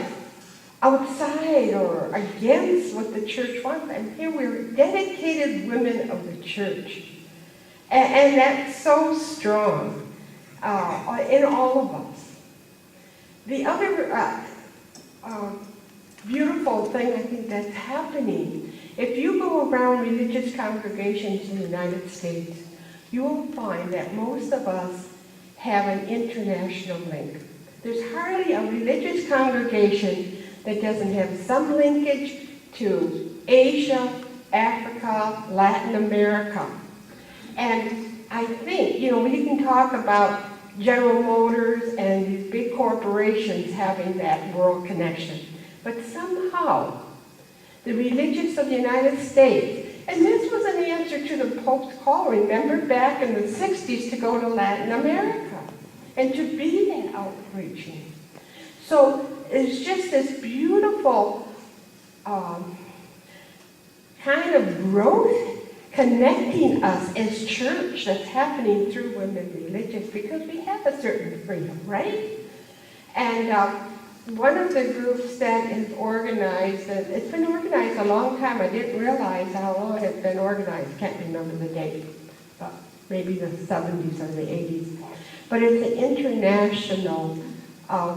outside or against what the church wants. And here we're dedicated women of the church. And that's so strong in all of us. The other beautiful thing I think that's happening, if you go around religious congregations in the United States, you will find that most of us have an international link. There's hardly a religious congregation that doesn't have some linkage to Asia, Africa, Latin America. And I think, we can talk about General Motors and these big corporations having that world connection. But somehow, the religious of the United States, and this was an answer to the Pope's call, remember, back in the 60s to go to Latin America and to be that outreaching. So it's just this beautiful kind of growth connecting us as church that's happening through women religious because we have a certain freedom, right? And one of the groups that is organized, it's been organized a long time. I didn't realize how long it's been organized. Can't remember the date, but maybe the 70s or the 80s. But it's the International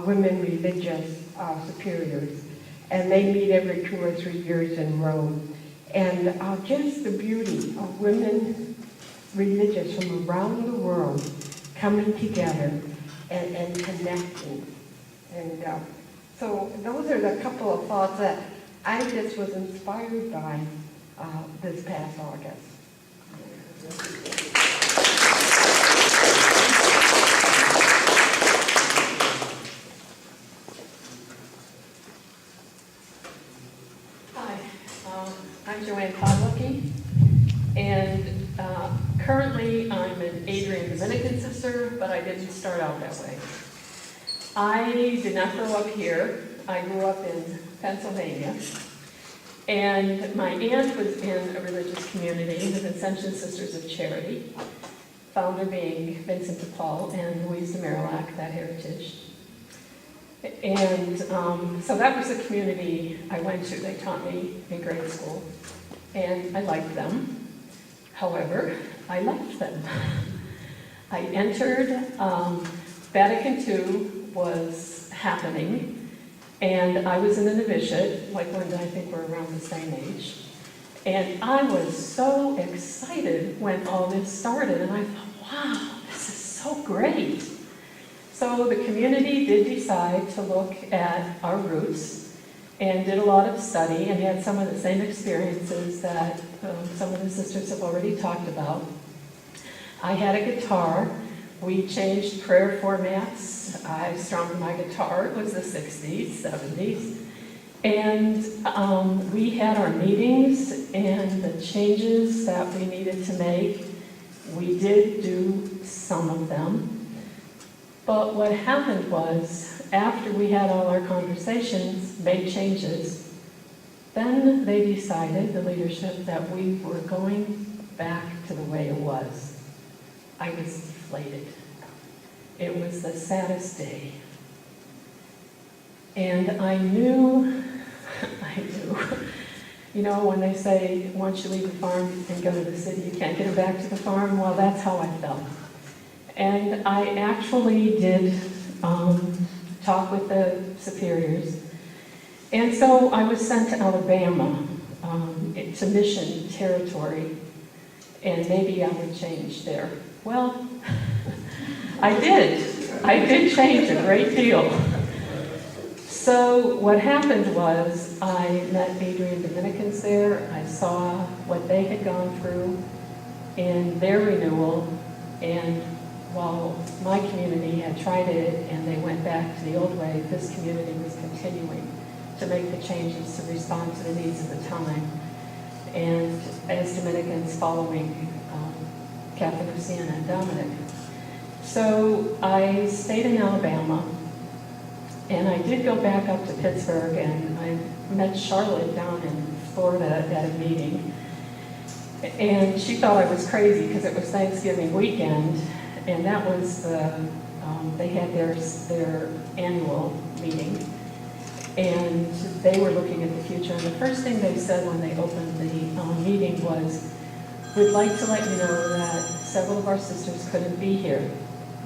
Women Religious Superiors, and they meet every 2 or 3 years in Rome. And just the beauty of women religious from around the world coming together and connecting. And so those are the couple of thoughts that I just was inspired by this past August. Hi, I'm Joanne Podlucky, and currently I'm an Adrian Dominican sister, but I didn't start out that way. I did not grow up here. I grew up in Pennsylvania, and my aunt was in a religious community, the Vincentian Sisters of Charity, founder being Vincent de Paul and Louise de Marillac, that heritage. And so that was the community I went to. They taught me in grade school, and I liked them. However, I left them. I entered, Vatican II was happening, and I was in the novitiate, like Linda, I think we're around the same age. And I was so excited when all this started, and I thought, wow, this is so great. So the community did decide to look at our roots and did a lot of study and had some of the same experiences that some of the sisters have already talked about. I had a guitar. We changed prayer formats. I strummed my guitar. It was the 60s, 70s. And we had our meetings and the changes that we needed to make. We did do some of them. But what happened was, after we had all our conversations, made changes, Then they decided, the leadership, that we were going back to the way it was. I was deflated. It was the saddest day. And I knew, you know, when they say, once you leave the farm and go to the city, you can't get them back to the farm. Well, that's how I felt. And I actually did talk with the superiors. And so I was sent to Alabama, to mission territory, and maybe I would change there. Well, I did. I did change a great deal. So what happened was I met Adrian Dominicans there. I saw what they had gone through in their renewal, and while my community had tried it and they went back to the old way, this community was continuing to make the changes to respond to the needs of the time. And as Dominicans following Catherine of Siena and Dominic. So I stayed in Alabama, and I did go back up to Pittsburgh, and I met Charlotte down in Florida at a meeting. And she thought I was crazy because it was Thanksgiving weekend, and that was they had their annual meeting, and they were looking at the future. And the first thing they said when they opened the meeting was, "We'd like to let you know that several of our sisters couldn't be here,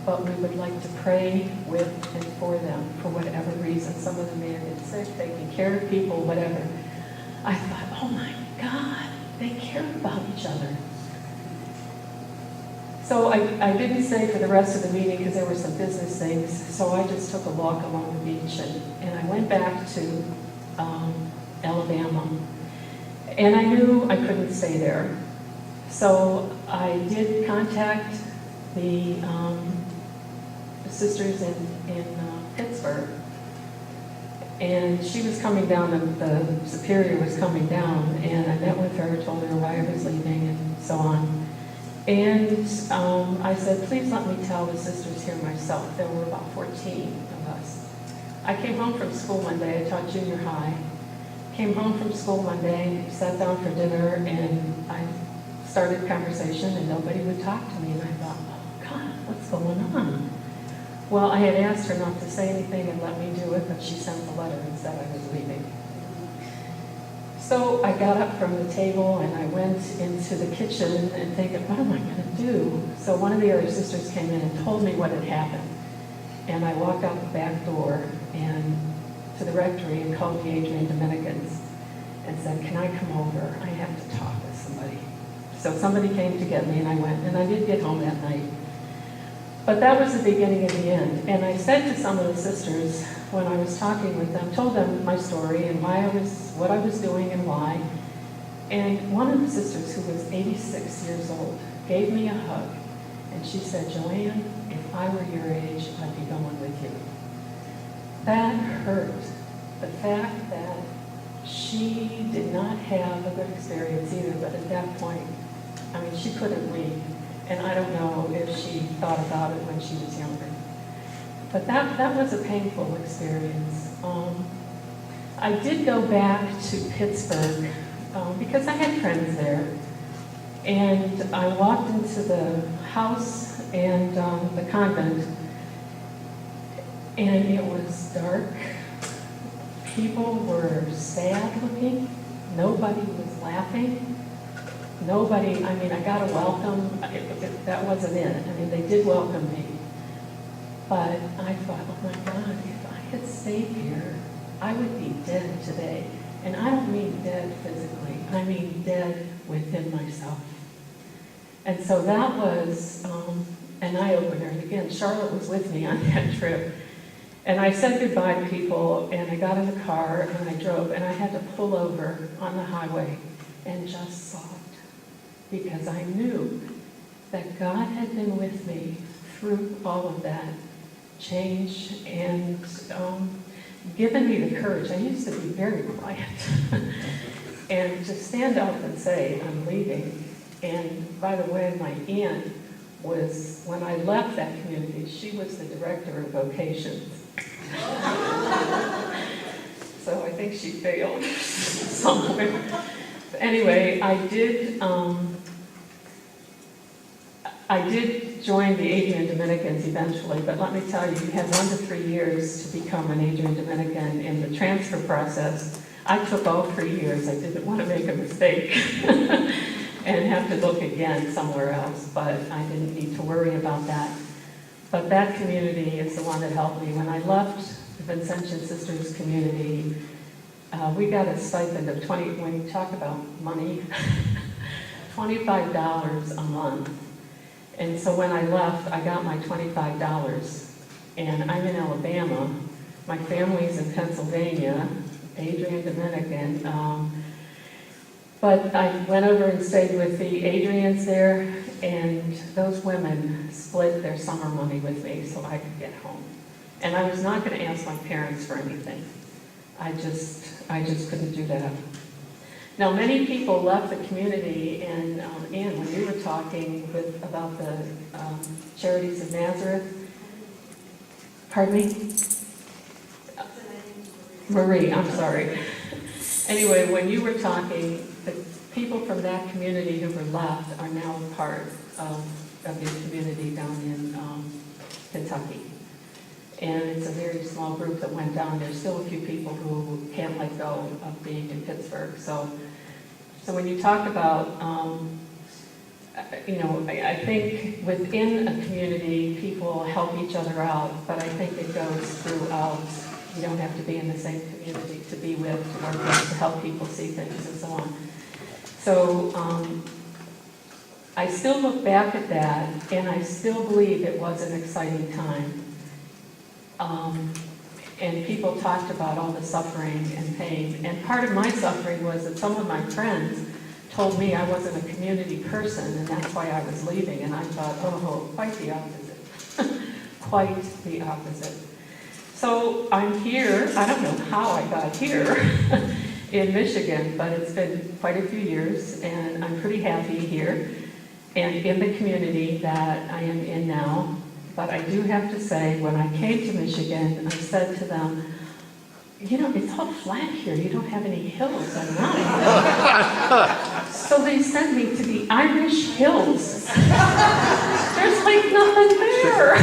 but we would like to pray with and for them for whatever reason. Some of them may have been sick, taking care of people, whatever." I thought, oh my God, they care about each other. So I didn't stay for the rest of the meeting because there were some business things, so I just took a walk along the beach, and I went back to Alabama. And I knew I couldn't stay there. So I did contact the sisters in Pittsburgh, and she was coming down, the superior was coming down, and I met with her, told her why I was leaving and so on. And I said, please let me tell the sisters here myself. There were about 14 of us. I came home from school one day, I taught junior high. Came home from school one day, sat down for dinner, and I started a conversation, and nobody would talk to me. And I thought, oh God, what's going on? Well, I had asked her not to say anything and let me do it, but she sent the letter and said I was leaving. So I got up from the table and I went into the kitchen and thinking, what am I going to do? So one of the other sisters came in and told me what had happened. And I walked out the back door and to the rectory and called the Adrian Dominicans and said, can I come over? I have to talk with somebody. So somebody came to get me, and I went, and I did get home that night. But that was the beginning of the end. And I said to some of the sisters when I was talking with them, told them my story and what I was doing and why. And one of the sisters, who was 86 years old, gave me a hug. And she said, Joanne, if I were your age, I'd be going with you. That hurt. The fact that she did not have a good experience either, but at that point, I mean, she couldn't leave. And I don't know if she thought about it when she was younger. But that was a painful experience. I did go back to Pittsburgh because I had friends there. And I walked into the house and the convent, and it was dark. People were sad looking. Nobody was laughing. Nobody, I mean, I got a welcome. That wasn't it. I mean, they did welcome me. But I thought, oh my God, if I had stayed here, I would be dead today. And I don't mean dead physically. I mean dead within myself. And so that was an eye-opener. And again, Charlotte was with me on that trip. And I said goodbye to people, and I got in the car, and I drove, and I had to pull over on the highway and just sobbed. Because I knew that God had been with me through all of that change and given me the courage. I used to be very quiet. And to stand up and say, I'm leaving. And by the way, my aunt was, when I left that community, she was the director of vocations. so I think she failed somewhere. Anyway, I did join the Adrian Dominicans eventually, but let me tell you, you had 1 to 3 years to become an Adrian Dominican in the transfer process. I took all 3 years. I didn't want to make a mistake and have to look again somewhere else, but I didn't need to worry about that. But that community is the one that helped me. When I left the Vincentian Sisters community, we got a stipend of when you talk about money, $25 a month. And so when I left, I got my $25. And I'm in Alabama. My family's in Pennsylvania, Adrian Dominican. But I went over and stayed with the Adrians there, and those women split their summer money with me so I could get home. And I was not going to ask my parents for anything. I just couldn't do that. Now, many people left the community, and Ann, when you were talking about the Charities of Nazareth, pardon me? Marie, I'm sorry. Anyway, when you were talking, the people from that community who were left are now part of the community down in Kentucky. And it's a very small group that went down. There's still a few people who can't let go of being in Pittsburgh. So when you talk about, I think within a community, people help each other out, but I think it goes throughout. You don't have to be in the same community to be with, to work with, to help people see things and so on. So I still look back at that, and I still believe it was an exciting time. And people talked about all the suffering and pain. And part of my suffering was that some of my friends told me I wasn't a community person, and that's why I was leaving. And I thought, oh, quite the opposite. Quite the opposite. So I'm here. I don't know how I got here in Michigan, but it's been quite a few years, and I'm pretty happy here and in the community that I am in now. But I do have to say, when I came to Michigan, I said to them, it's all flat here. You don't have any hills. I'm not. So they sent me to the Irish Hills. There's like nothing there.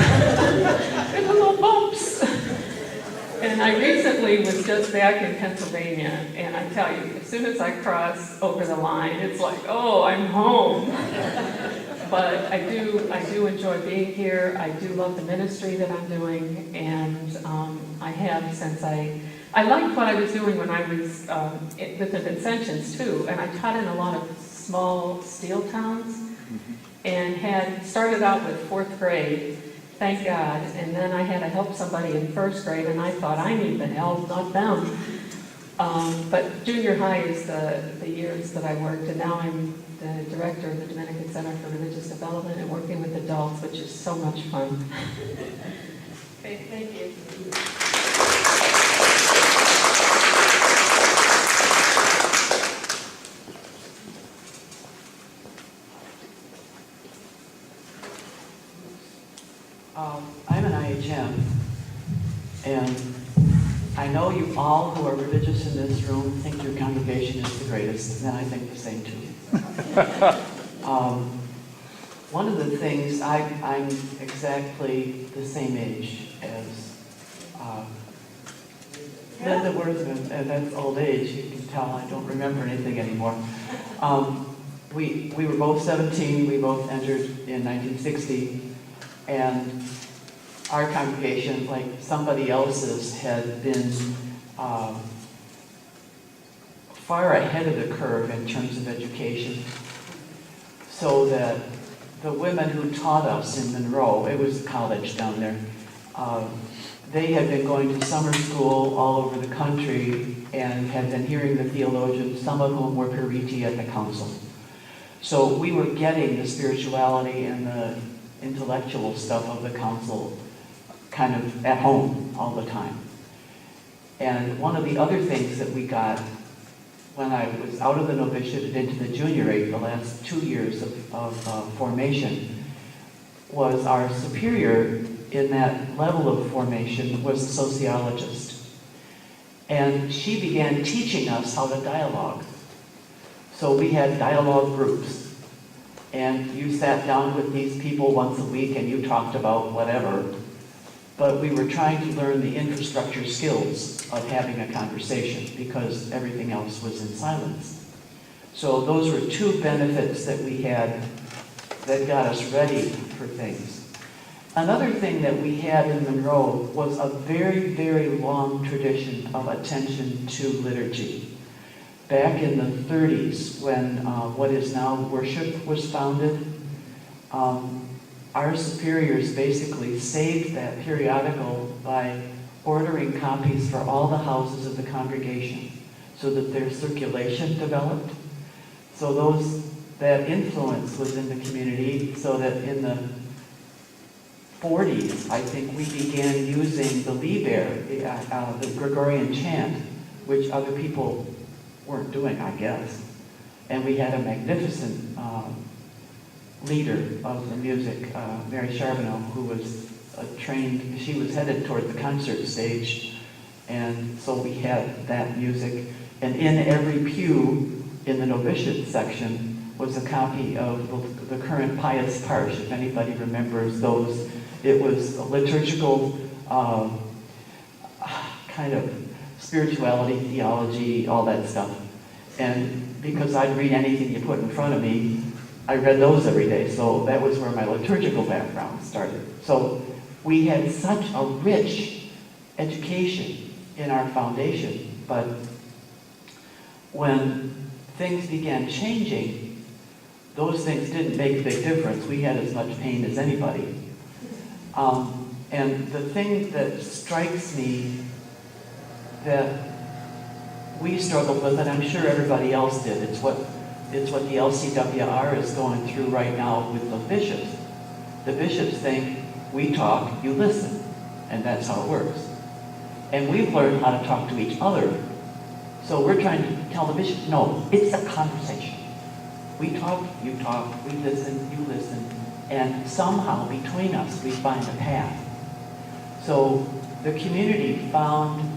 There's little bumps. And I recently was just back in Pennsylvania, and I tell you, as soon as I cross over the line, it's like, oh, I'm home. But I do enjoy being here. I do love the ministry that I'm doing, and I have since I liked what I was doing when I was with the Vincentians too, and I taught in a lot of small steel towns, and had started out with 4th grade. Thank God. And then I had to help somebody in 1st grade, and I thought, I need the help, not them. But junior high is the years that I worked, and now I'm the director of the Dominican Center for Religious Development and working with adults, which is so much fun. Okay, thank you. I'm an IHM, and I know you all who are religious in this room think your congregation is the greatest, and I think the same too. One of the things, I'm exactly the same age as Linda Worthman, and that's old age. You can tell I don't remember anything anymore. We were both 17. We both entered in 1960. And our congregation, like somebody else's, had been far ahead of the curve in terms of education. So that the women who taught us in Monroe, it was a college down there, they had been going to summer school all over the country and had been hearing the theologians, some of whom were periti at the council. So we were getting the spirituality and the intellectual stuff of the council kind of at home all the time. And one of the other things that we got when I was out of the novitiate and into the juniorate, the last 2 years of formation, was our superior in that level of formation was a sociologist. And she began teaching us how to dialogue. So we had dialogue groups. And you sat down with these people once a week and you talked about whatever. But we were trying to learn the infrastructure skills of having a conversation because everything else was in silence. So those were two benefits that we had that got us ready for things. Another thing that we had in Monroe was a very, very long tradition of attention to liturgy. Back in the 30s, when what is now worship was founded, our superiors basically saved that periodical by ordering copies for all the houses of the congregation so that their circulation developed. So that influence was in the community, so that in the 40s, I think we began using the Liber, the Gregorian chant, which other people weren't doing, I guess. And we had a magnificent leader of the music, Mary Charbonneau, who was trained, she was headed toward the concert stage, and so we had that music. And in every pew in the novitiate section was a copy of the current pious parish, if anybody remembers those. It was a liturgical kind of spirituality, theology, all that stuff. And because I'd read anything you put in front of me, I read those every day. So that was where my liturgical background started. So we had such a rich education in our foundation, but when things began changing, those things didn't make a big difference. We had as much pain as anybody. And the thing that strikes me that we struggled with, and I'm sure everybody else did, it's what the LCWR is going through right now with the bishops. The bishops think, we talk, you listen, and that's how it works. And we've learned how to talk to each other. So we're trying to tell the bishops, no, it's a conversation. We talk, you talk, we listen, you listen, and somehow between us we find a path. So the community found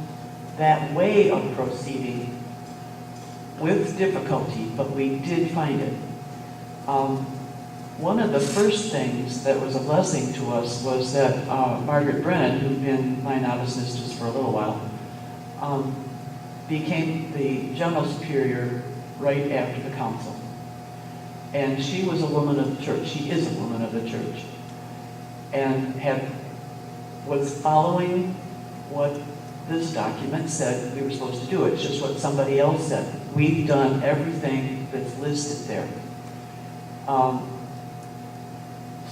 that way of proceeding with difficulty, but we did find it. One of the first things that was a blessing to us was that Margaret Brennan, who'd been my novice mistress for a little while, became the general superior right after the council. And she was a woman of the church. She is a woman of the church. And was following what this document said we were supposed to do. It's just what somebody else said. We've done everything that's listed there.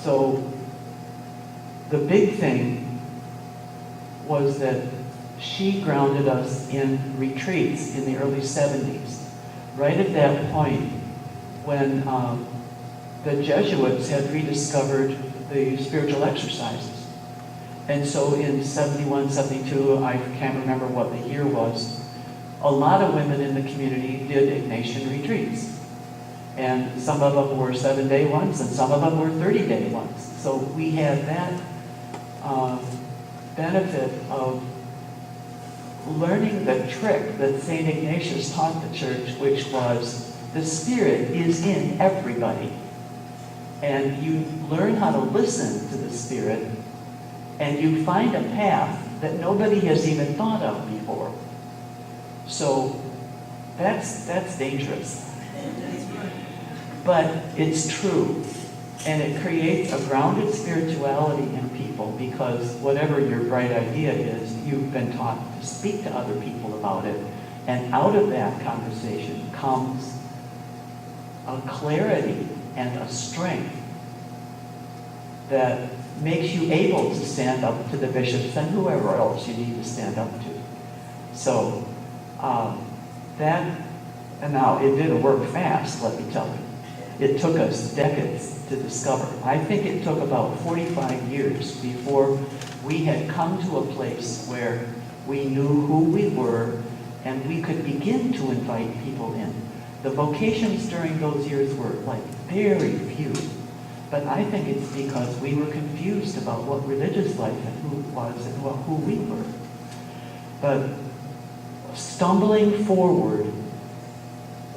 So the big thing was that she grounded us in retreats in the early 70s, right at that point when the Jesuits had rediscovered the spiritual exercises. And so in 71, 72, I can't remember what the year was, a lot of women in the community did Ignatian retreats. And some of them were 7-day ones, and some of them were 30-day ones. So we had that benefit of learning the trick that St. Ignatius taught the church, which was the Spirit is in everybody. And you learn how to listen to the Spirit, and you find a path that nobody has even thought of before. So that's dangerous. But it's true. And it creates a grounded spirituality in people, because whatever your bright idea is, you've been taught to speak to other people about it. And out of that conversation comes a clarity and a strength that makes you able to stand up to the bishops and whoever else you need to stand up to. So and now it didn't work fast, let me tell you. It took us decades to discover. I think it took about 45 years before we had come to a place where we knew who we were and we could begin to invite people in. The vocations during those years were like very few. But I think it's because we were confused about what religious life and who it was and who we were. But stumbling forward,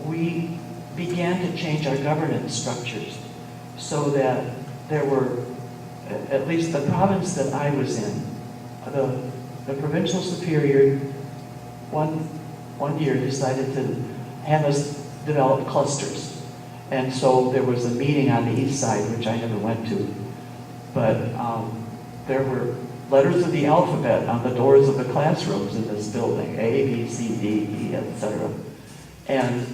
we began to change our governance structures so that there were, at least the province that I was in, the provincial superior one year decided to have us develop clusters. And so there was a meeting on the east side, which I never went to, but there were letters of the alphabet on the doors of the classrooms in this building, A, B, C, D, E, etc. And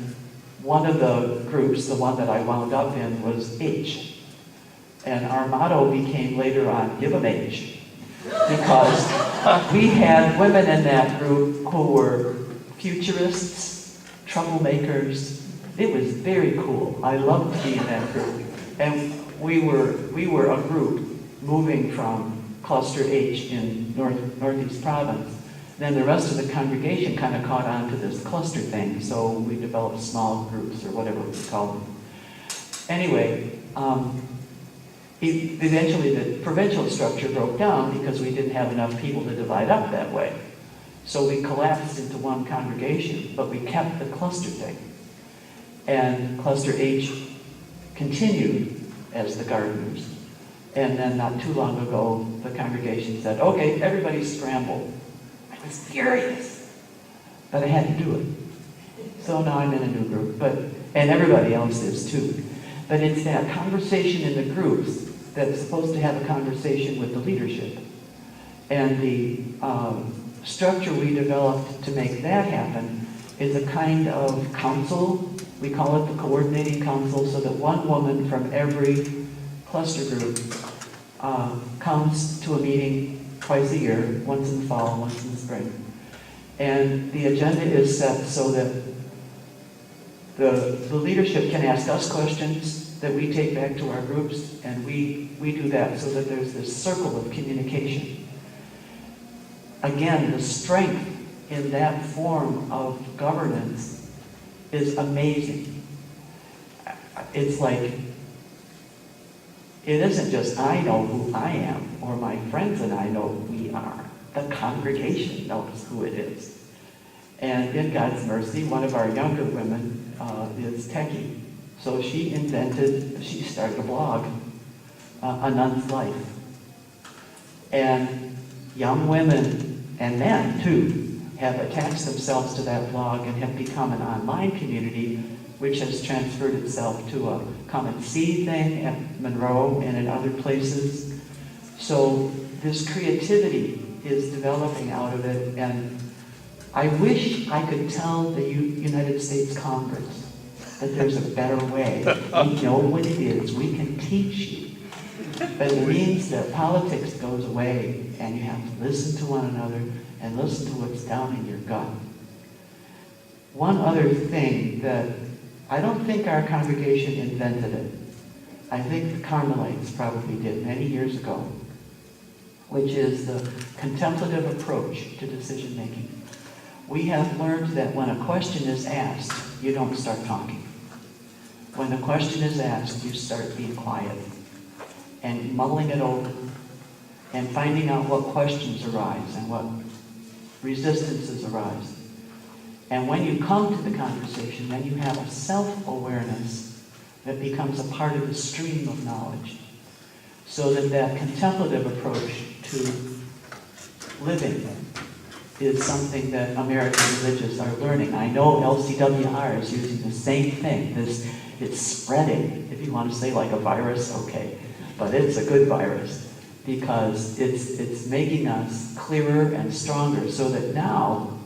one of the groups, the one that I wound up in, was H. And our motto became later on, give them H. Because we had women in that group who were futurists, troublemakers. It was very cool. I loved to be in that group. And we were a group moving from Cluster H in Northeast Province. Then the rest of the congregation kind of caught on to this cluster thing, so we developed small groups or whatever we call them. Anyway, eventually the provincial structure broke down because we didn't have enough people to divide up that way. So we collapsed into one congregation, but we kept the cluster thing. And Cluster H continued as the gardeners. And then not too long ago, the congregation said, okay, everybody scramble. I was furious, but I had to do it. So now I'm in a new group, and everybody else is too. But it's that conversation in the groups that's supposed to have a conversation with the leadership. And the structure we developed to make that happen is a kind of council. We call it the coordinating council, so that one woman from every cluster group comes to a meeting twice a year, once in the fall, once in the spring. And the agenda is set so that the leadership can ask us questions that we take back to our groups, and we do that so that there's this circle of communication. Again, the strength in that form of governance is amazing. It's like, it isn't just I know who I am, or my friends and I know who we are. The congregation knows who it is. And in God's mercy, one of our younger women is techie. So she started a blog, A Nun's Life. And young women, and men too, have attached themselves to that blog and have become an online community which has transferred itself to a come and see thing at Monroe and in other places. So this creativity is developing out of it, and I wish I could tell the United States Congress that there's a better way. We know what it is. We can teach you. But it means that politics goes away, and you have to listen to one another and listen to what's down in your gut. One other thing that I don't think our congregation invented it. I think the Carmelites probably did many years ago, which is the contemplative approach to decision making. We have learned that when a question is asked, you don't start talking. When the question is asked, you start being quiet and mulling it over and finding out what questions arise and what resistances arise. And when you come to the conversation, then you have a self-awareness that becomes a part of the stream of knowledge. So that contemplative approach to living is something that American religious are learning. I know LCWR is using the same thing. It's spreading, if you want to say like a virus, okay. But it's a good virus because it's making us clearer and stronger so that now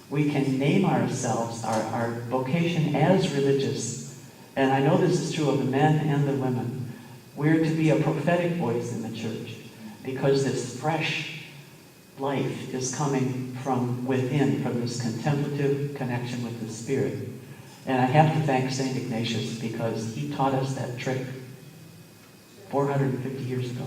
we can name ourselves, our vocation as religious. And I know this is true of the men and the women. We're to be a prophetic voice in the church because this fresh life is coming from within, from this contemplative connection with the Spirit. And I have to thank St. Ignatius because he taught us that trick 450 years ago.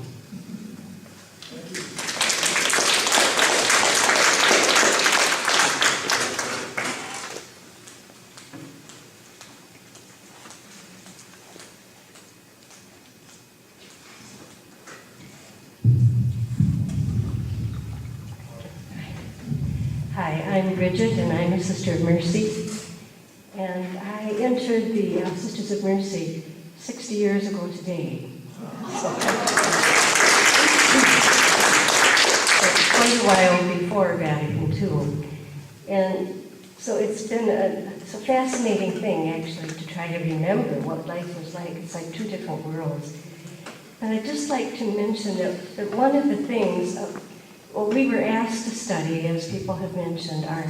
Hi, I'm Bridget, and I'm a Sister of Mercy. And I entered the Sisters of Mercy 60 years ago today. So, quite a while before Vatican II. And so it's been a fascinating thing, actually, to try to remember what life was like. It's like two different worlds. And I'd just like to mention that one of the things, we were asked to study, as people have mentioned, our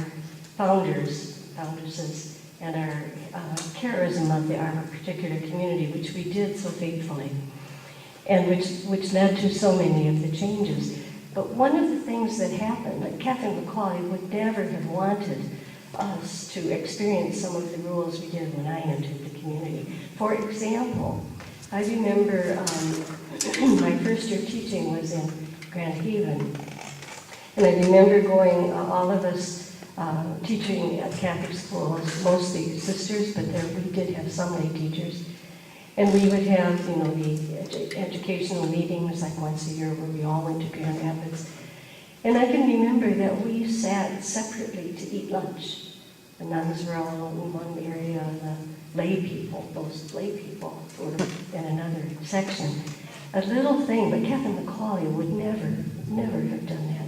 foundresses, and our charism of our particular community, which we did so faithfully, and which led to so many of the changes. But one of the things that happened, like Catherine McCauley would never have wanted us to experience some of the rules we did when I entered the community. For example, I remember my first year teaching was in Grand Haven. And I remember going, all of us teaching at Catholic schools, mostly sisters, but we did have some lay teachers. And we would have, the educational meetings like once a year where we all went to Grand Rapids. And I can remember that we sat separately to eat lunch. The nuns were all in one area, the lay people, those lay people, were in another section. A little thing, but Catherine McCauley would never have done that.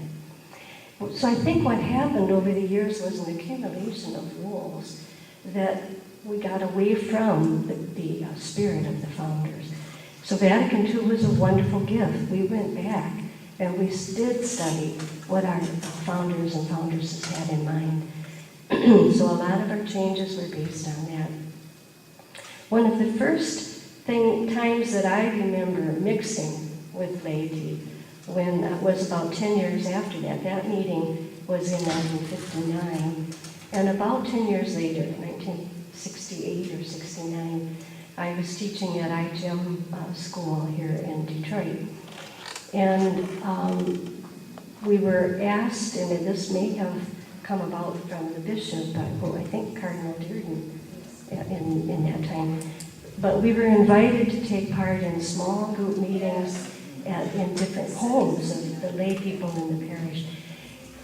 So I think what happened over the years was an accumulation of rules that we got away from the spirit of the founders. So Vatican II was a wonderful gift. We went back and we did study what our founders and foundresses had in mind. So a lot of our changes were based on that. One of the first times that I remember mixing with laity was about 10 years after that. That meeting was in 1959. And about 10 years later, 1968 or 69, I was teaching at IGEM school here in Detroit. And we were asked, and this may have come about from the bishop, I think Cardinal Dearden in that time, but we were invited to take part in small group meetings in different homes of the lay people in the parish.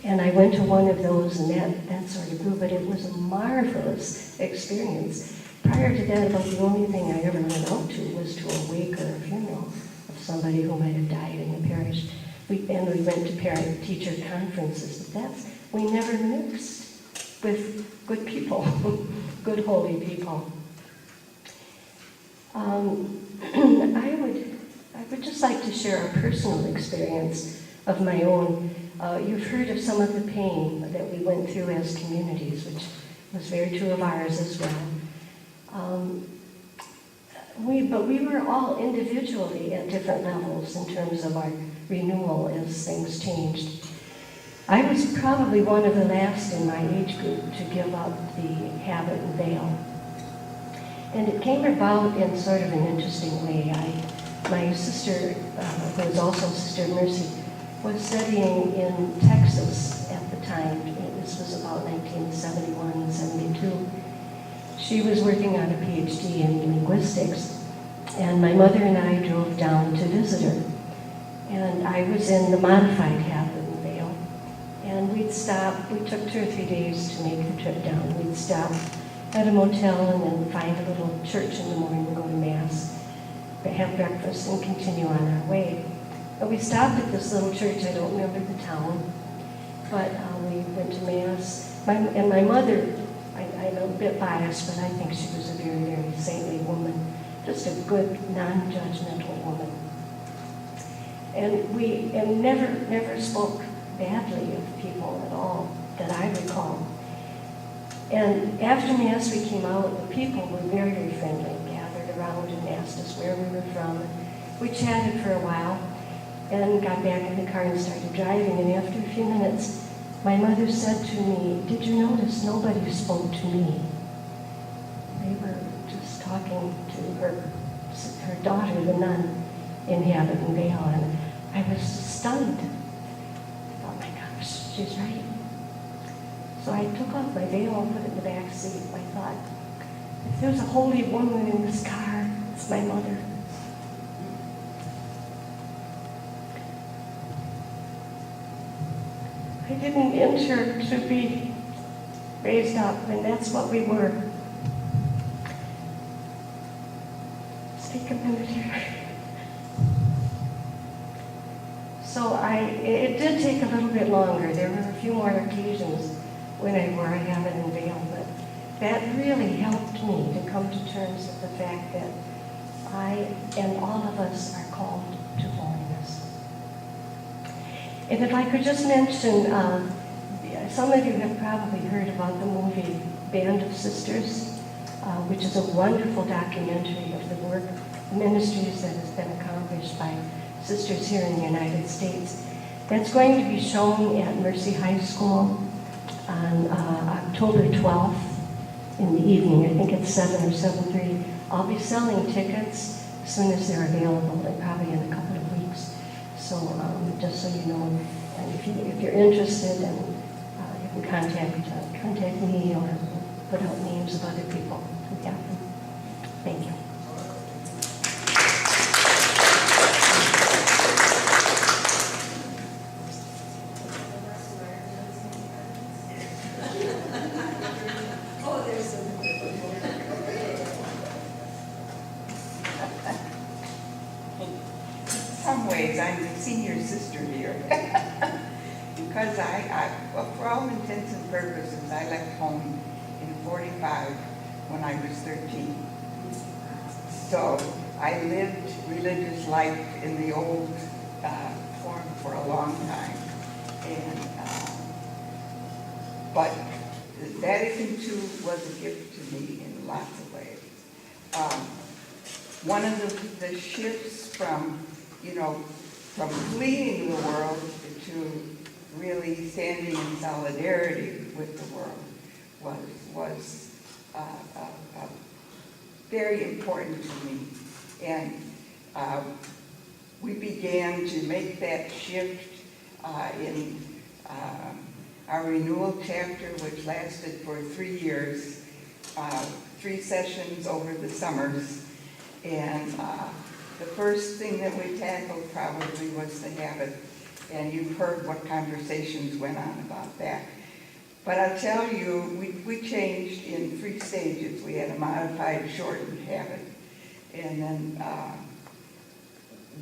And I went to one of those, and that sort of grew, but it was a marvelous experience. Prior to that, about the only thing I ever went out to was to a wake or a funeral of somebody who might have died in the parish. We went to parent-teacher conferences, but we never mixed with good people, good holy people. I would just like to share a personal experience of my own. You've heard of some of the pain that we went through as communities, which was very true of ours as well. But we were all individually at different levels in terms of our renewal as things changed. I was probably one of the last in my age group to give up the habit and veil. And it came about in sort of an interesting way. My sister, who was also Sister of Mercy, was studying in Texas at the time. This was about 1971, 72. She was working on a PhD in linguistics, and my mother and I drove down to visit her. And I was in the modified habit and veil. And we'd stop, we took 2 or 3 days to make the trip down. We'd stop at a motel and then find a little church in the morning and go to Mass, have breakfast, and continue on our way. But we stopped at this little church, I don't remember the town, but we went to Mass. And my mother, I'm a bit biased, but I think she was a very, very saintly woman, just a good, non-judgmental woman. And we never spoke badly of people at all, that I recall. And after Mass, we came out, the people were very, very friendly, gathered around and asked us where we were from. We chatted for a while and got back in the car and started driving. And after a few minutes, my mother said to me, "Did you notice nobody spoke to me?" They were just talking to her daughter, the nun, in habit and veil. And I was stunned. I thought, my gosh, she's right. So I took off my veil and put it in the back seat. I thought, if there's a holy woman in this car, it's my mother. I didn't enter to be raised up, and that's what we were. Let's take a minute here. So it did take a little bit longer. There were a few more occasions where I have it unveiled, but that really helped me to come to terms with the fact that I and all of us are called to holiness. And if I could just mention, some of you have probably heard about the movie Band of Sisters, which is a wonderful documentary of the work, ministries that has been accomplished by sisters here in the United States. That's going to be shown at Mercy High School on October 12th in the evening. I think it's 7 or 7:30. I'll be selling tickets as soon as they're available, and probably in a couple of weeks. So just so you know, and if you're interested, and you can contact me or put out names of other people who have them. Thank you. Some ways, I'm the senior sister here. Because well, for all intents and purposes, I left home in 45 when I was 13. So I lived religious life in the old form for a long time. And, but Vatican II was a gift to me in lots of ways. One of the shifts from fleeing the world to really standing in solidarity with the world was very important to me. And we began to make that shift in our Renewal chapter, which lasted for 3 years, 3 sessions over the summers. And the first thing that we tackled probably was the habit. And you've heard what conversations went on about that. But I'll tell you, we changed in 3 stages. We had a modified, shortened habit. And then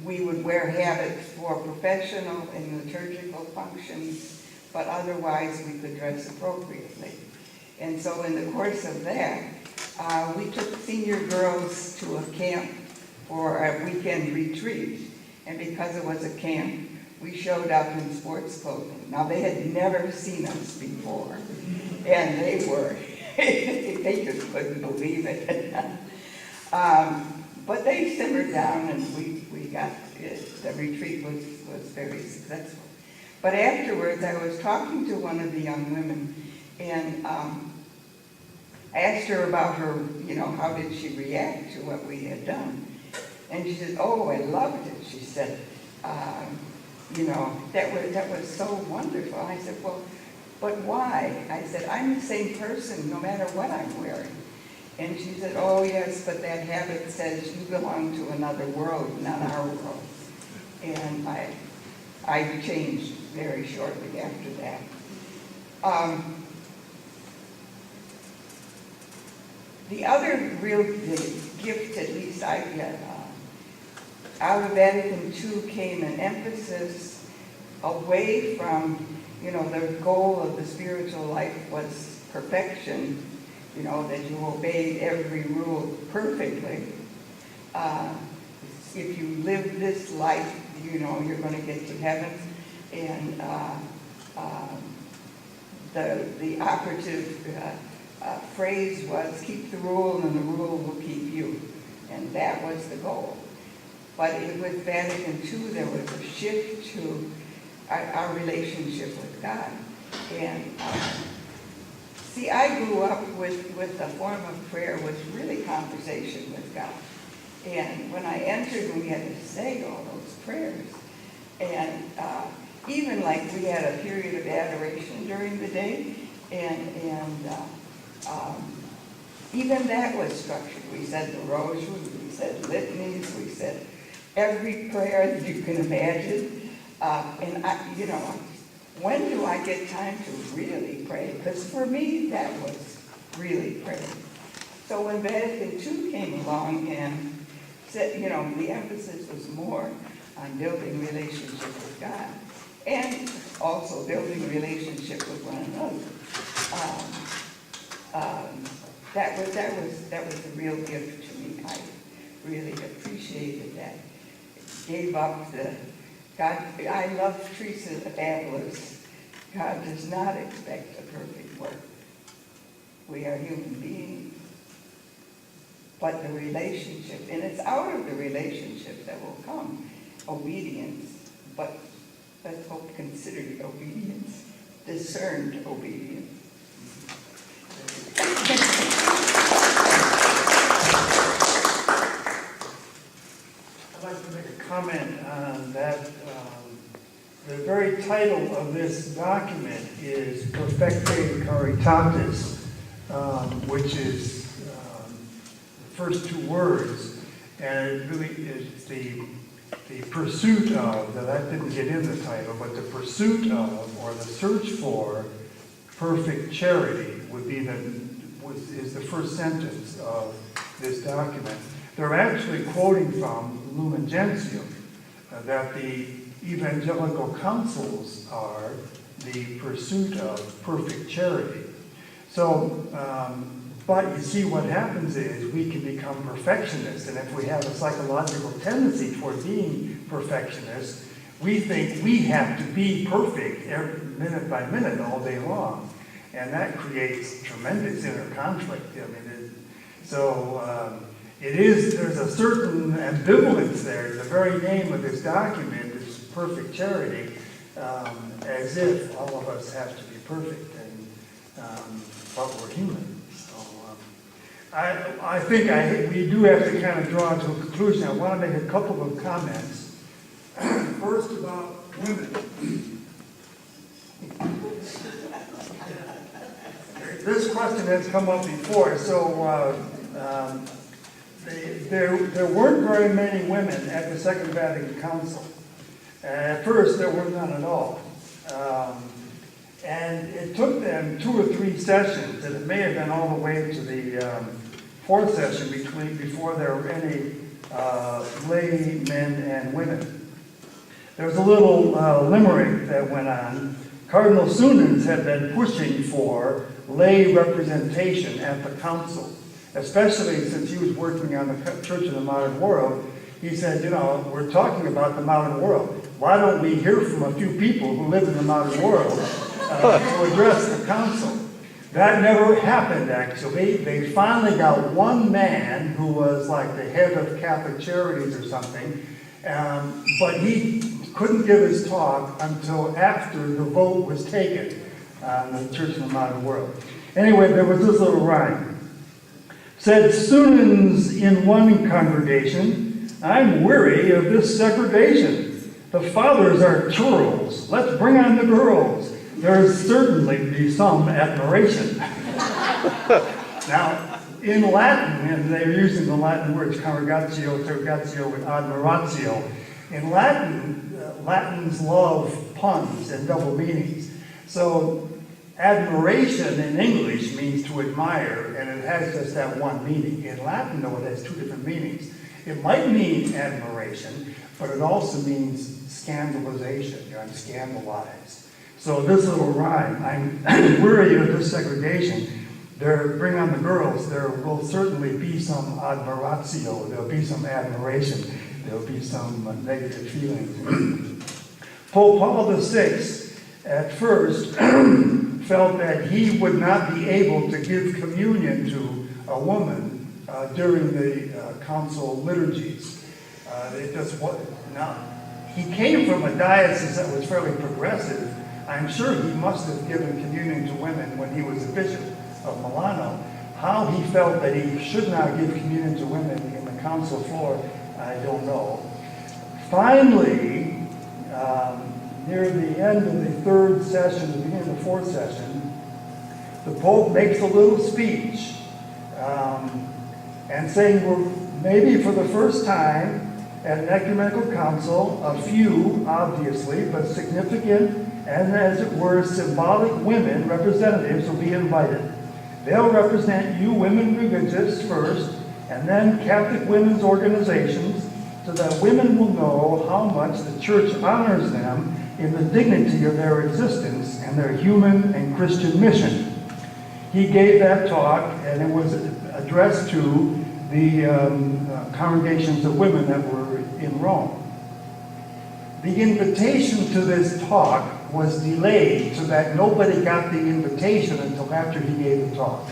we would wear habits for professional and liturgical functions, but otherwise we could dress appropriately. And so in the course of that, we took senior girls to a camp for a weekend retreat. And because it was a camp, we showed up in sports clothing. Now, they had never seen us before, and they were, they just couldn't believe it. But they simmered down, and we got it. The retreat was very successful. But afterwards, I was talking to one of the young women, and I asked her about her, how did she react to what we had done? And she said, oh, I loved it. She said, that was so wonderful. I said, well, but why? I said, I'm the same person no matter what I'm wearing. And she said, oh, yes, but that habit says you belong to another world, not our world. And I changed very shortly after that. The other real gift, at least I get, out of Vatican II came an emphasis away from, the goal of the spiritual life was perfection, that you obeyed every rule perfectly. If you live this life, you're going to get to heaven. And the operative phrase was, keep the rule and the rule will keep you. And that was the goal. But with Vatican II, there was a shift to our relationship with God. And see, I grew up with the form of prayer was really conversation with God. And when I entered, we had to say all those prayers. And even like we had a period of adoration during the day, and even that was structured. We said the rosary, we said litanies, we said every prayer that you can imagine. And when do I get time to really pray? Because for me, that was really praying. So when Vatican II came along and said, you know, the emphasis was more on building relationship with God and also building relationship with one another. That was a real gift to me. I really appreciated that. Gave up the God. I love Teresa the Fabulous. God does not expect a perfect work. We are human beings. But the relationship, and it's out of the relationship that will come obedience, but let's hope considered obedience, discerned obedience. I'd like to make a comment on that. The very title of this document is Perfecte Caritatis, which is the first two words, and it really is the pursuit of, that didn't get in the title, but the pursuit of, or the search for, perfect charity is the first sentence of this document. They're actually quoting from Lumen Gentium, that the evangelical counsels are the pursuit of perfect charity. So, but you see what happens is we can become perfectionists, and if we have a psychological tendency toward being perfectionists, we think we have to be perfect every minute by minute all day long. And that creates tremendous inner conflict. I mean, there's a certain ambivalence there. The very name of this document is Perfect Charity, as if all of us have to be perfect, but we're human. So I think we do have to kind of draw to a conclusion. I want to make a couple of comments. First, about women. This question has come up before, so there weren't very many women at the Second Vatican Council. At first, there were none at all. And it took them 2 or 3 sessions, and it may have been all the way to the 4th session before there were any lay men and women. There was a little limerick that went on. Cardinal Sunens had been pushing for lay representation at the council, especially since he was working on the Church in the Modern World. He said, we're talking about the modern world. Why don't we hear from a few people who live in the modern world to address the council? That never happened, actually. They finally got one man who was like the head of Catholic Charities or something, but he couldn't give his talk until after the vote was taken on the Church in the Modern World. Anyway, there was this little rhyme. Said Sunens in one congregation, I'm weary of this segregation. The fathers are churls. Let's bring on the girls. There's certainly be some admiration. Now, in Latin, and they're using the Latin words congregatio, tergatio, and admiratio. In Latin, Latins love puns and double meanings. So admiration in English means to admire, and it has just that one meaning. In Latin, though, it has 2 different meanings. It might mean admiration, but it also means scandalization. I'm scandalized. So this little rhyme, I'm weary of this segregation. Bring on the girls. There will certainly be some admiratio. There'll be some admiration. There'll be some negative feelings. Pope Paul VI, at first, felt that he would not be able to give communion to a woman during the council liturgies. It just wasn't. Now, he came from a diocese that was fairly progressive. I'm sure he must have given communion to women when he was a bishop of Milano. How he felt that he should not give communion to women in the council floor, I don't know. Finally, near the end of the 3rd session, the beginning of the 4th session, the Pope makes a little speech and saying maybe for the first time at an ecumenical council, a few, obviously, but significant and as it were, symbolic women representatives will be invited. They'll represent you women religious first, and then Catholic women's organizations, so that women will know how much the church honors them in the dignity of their existence and their human and Christian mission. He gave that talk, and it was addressed to the congregations of women that were in Rome. The invitation to this talk was delayed so that nobody got the invitation until after he gave the talk.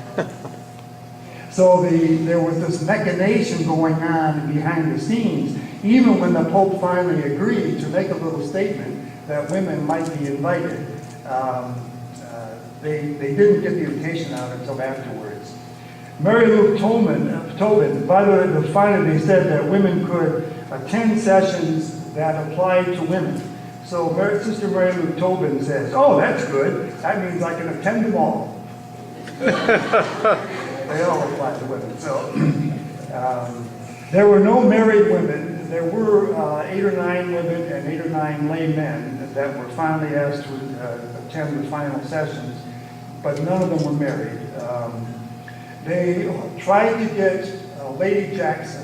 So there was this machination going on behind the scenes, even when the Pope finally agreed to make a little statement that women might be invited. They didn't get the invitation out until afterwards. Mary Lou Tobin, by the way, finally they said that women could attend sessions that applied to women. So Sister Mary Lou Tobin says, oh, that's good. That means I can attend them all. They all apply to women. So there were no married women. There were 8 or 9 women and 8 or 9 lay men that were finally asked to attend the final sessions, but none of them were married. They tried to get Lady Jackson,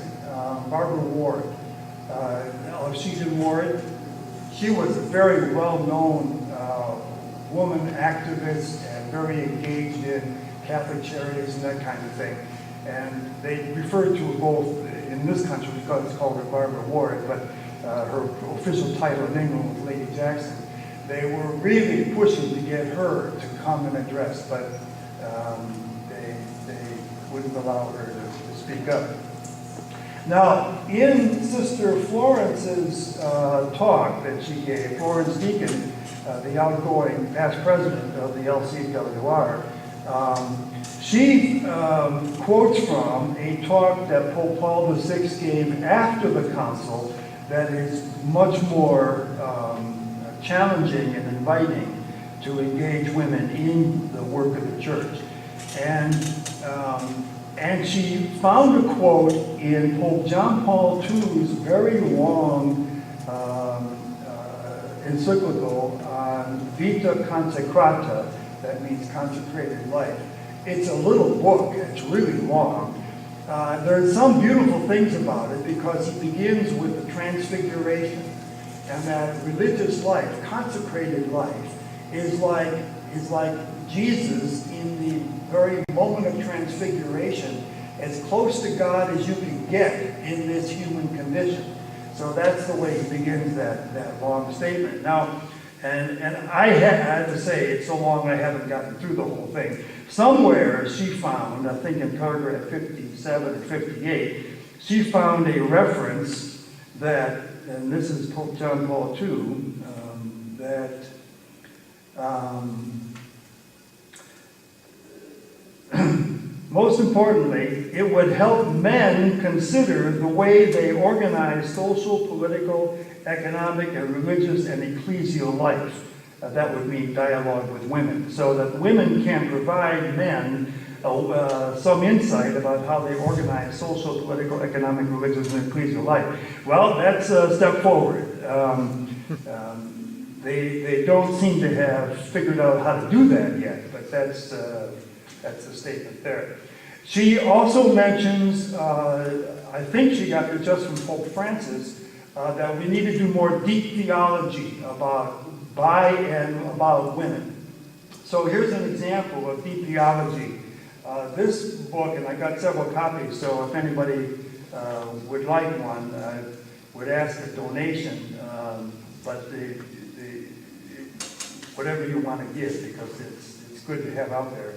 Barbara Ward. She didn't Ward. She was a very well-known woman activist and very engaged in Catholic charities and that kind of thing. And they referred to her both in this country because it's called her Barbara Ward, but her official title in England was Lady Jackson. They were really pushing to get her to come and address, but they wouldn't allow her to speak up. Now, in Sister Florence's talk that she gave, Florence Deacon, the outgoing past president of the LCWR, she quotes from a talk that Pope Paul VI gave after the council that is much more challenging and inviting to engage women in the work of the church. And she found a quote in Pope John Paul II's very long encyclical on Vita Consecrata, that means consecrated life. It's a little book, it's really long. There's some beautiful things about it because it begins with the transfiguration, and that religious life, consecrated life, is like Jesus in the very moment of transfiguration, as close to God as you can get in this human condition. So that's the way he begins that long statement. Now, and I had to say, it's so long I haven't gotten through the whole thing. Somewhere she found, I think in paragraph 57 or 58, she found a reference that, and this is Pope John Paul II, that most importantly, it would help men consider the way they organize social, political, economic, and religious and ecclesial life. That would mean dialogue with women, so that women can provide men some insight about how they organize social, political, economic, religious, and ecclesial life. Well, that's a step forward. They don't seem to have figured out how to do that yet, but that's the statement there. She also mentions, I think she got it just from Pope Francis, that we need to do more deep theology by and about women. So here's an example of deep theology. This book, and I got several copies, so if anybody would like one, I would ask a donation, but whatever you want to give, because it's good to have out there.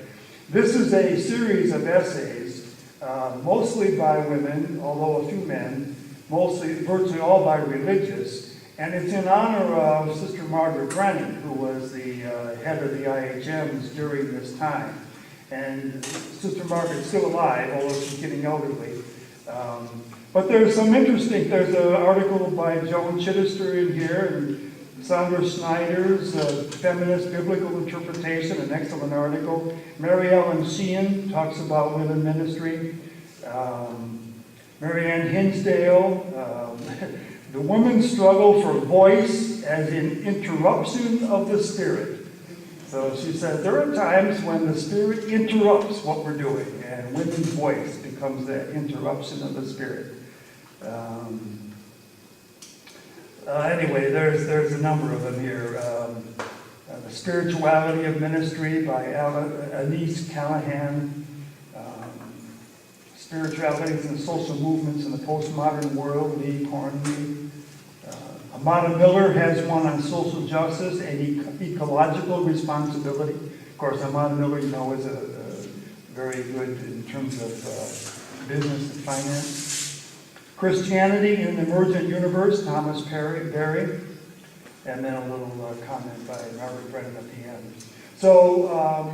This is a series of essays, mostly by women, although a few men, virtually all by religious, and it's in honor of Sister Margaret Brennan, who was the head of the IHMs during this time. And Sister Margaret's still alive, although she's getting elderly. But there's an article by Joan Chittister in here, and Sandra Schneider's Feminist Biblical Interpretation, an excellent article. Mary Ellen Sheehan talks about women ministry. Mary Ann Hinsdale, The women's struggle for voice as in interruption of the Spirit. So she said, there are times when the Spirit interrupts what we're doing, and women's voice becomes that interruption of the Spirit. Anyway, there's a number of them here. The Spirituality of Ministry by Anise Callahan. Spiritualities and Social Movements in the Postmodern World, Lee Cornley. Amada Miller has one on social justice and ecological responsibility. Of course, Amada Miller, you know, is a very good in terms of business and finance. Christianity in the Emergent Universe, Thomas Berry. And then a little comment by Margaret Brennan at the end. So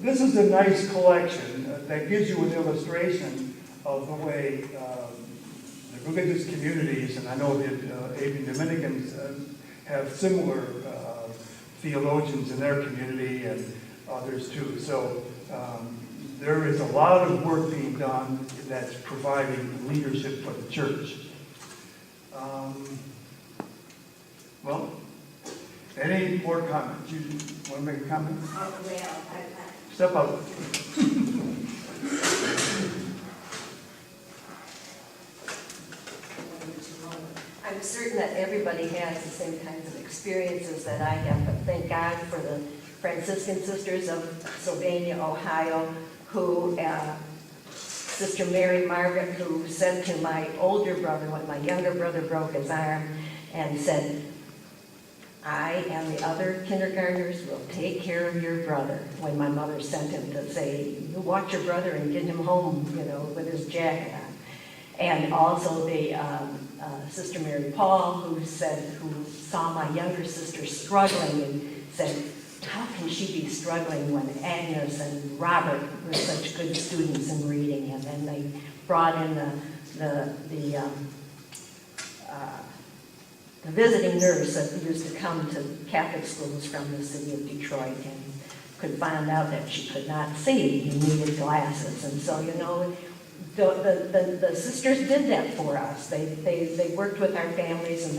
this is a nice collection that gives you an illustration of the way the religious communities, and I know the Asian Dominicans have similar theologians in their community and others too. So there is a lot of work being done that's providing leadership for the church. Well, any more comments? You want to make a comment? Step up. I'm certain that everybody has the same kinds of experiences that I have, but thank God for the Franciscan Sisters of Sylvania, Ohio, who, Sister Mary Margaret, who said to my older brother when my younger brother broke his arm, and said, I and the other kindergartners will take care of your brother, when my mother sent him to say, you watch your brother and get him home, you know, with his jacket on. And also the Sister Mary Paul, who saw my younger sister struggling and said, how can she be struggling when Agnes and Robert were such good students in reading? And then they brought in the visiting nurse that used to come to Catholic schools from the city of Detroit and could find out that she could not see and needed glasses. And so, you know, the sisters did that for us. They worked with our families and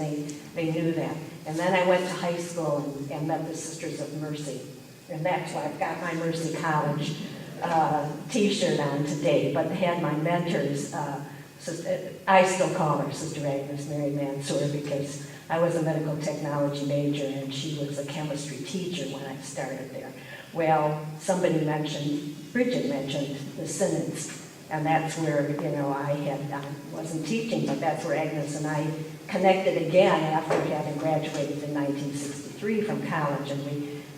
they knew that. And then I went to high school and met the Sisters of Mercy. And that's why I've got my Mercy College t-shirt on today. But they had my mentors. I still call her Sister Agnes Mary Mansour because I was a medical technology major and she was a chemistry teacher when I started there. Well, Bridget mentioned the synods. And that's where, you know, I wasn't teaching, but that's where Agnes and I connected again after having graduated in 1963 from college. And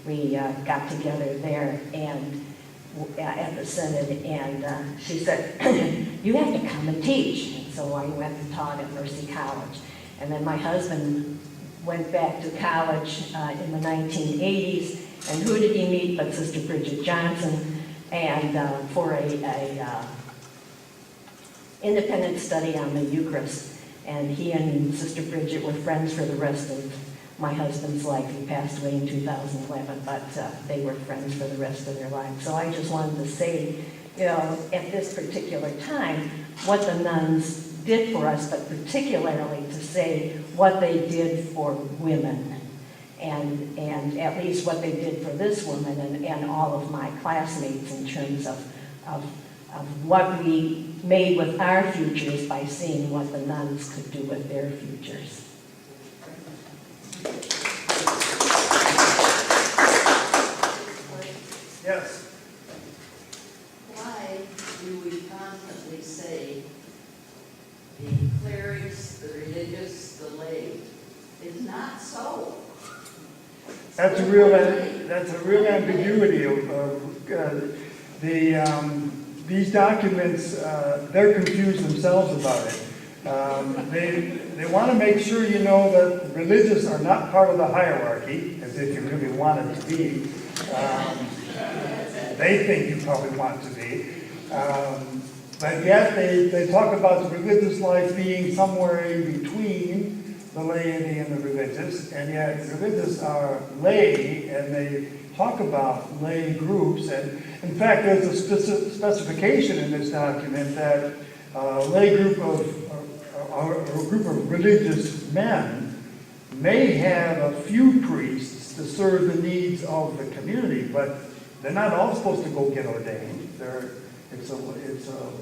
we got together there and at the synod, and she said, you have to come and teach. And so I went and taught at Mercy College. And then my husband went back to college in the 1980s. And who did he meet but Sister Bridget Johnson, and for a independent study on the Eucharist. And he and Sister Bridget were friends for the rest of my husband's life. He passed away in 2011, but they were friends for the rest of their lives. So I just wanted to say, you know, at this particular time, what the nuns did for us, but particularly to say what they did for women. And at least what they did for this woman and all of my classmates in terms of what we made with our futures by seeing what the nuns could do with their futures. Yes. Why do we constantly say the clerics, the religious, the lay? It's not so. That's a real ambiguity of these documents. They're confused themselves about it. They want to make sure you know that the religious are not part of the hierarchy, as if you really wanted to be. They think you probably want to be. But yet they talk about the religious life being somewhere in between the laity and the religious, and yet the religious are lay, and they talk about lay groups. And in fact, there's a specification in this document that a lay group of religious religious men may have a few priests to serve the needs of the community, but they're not all supposed to go get ordained. It's a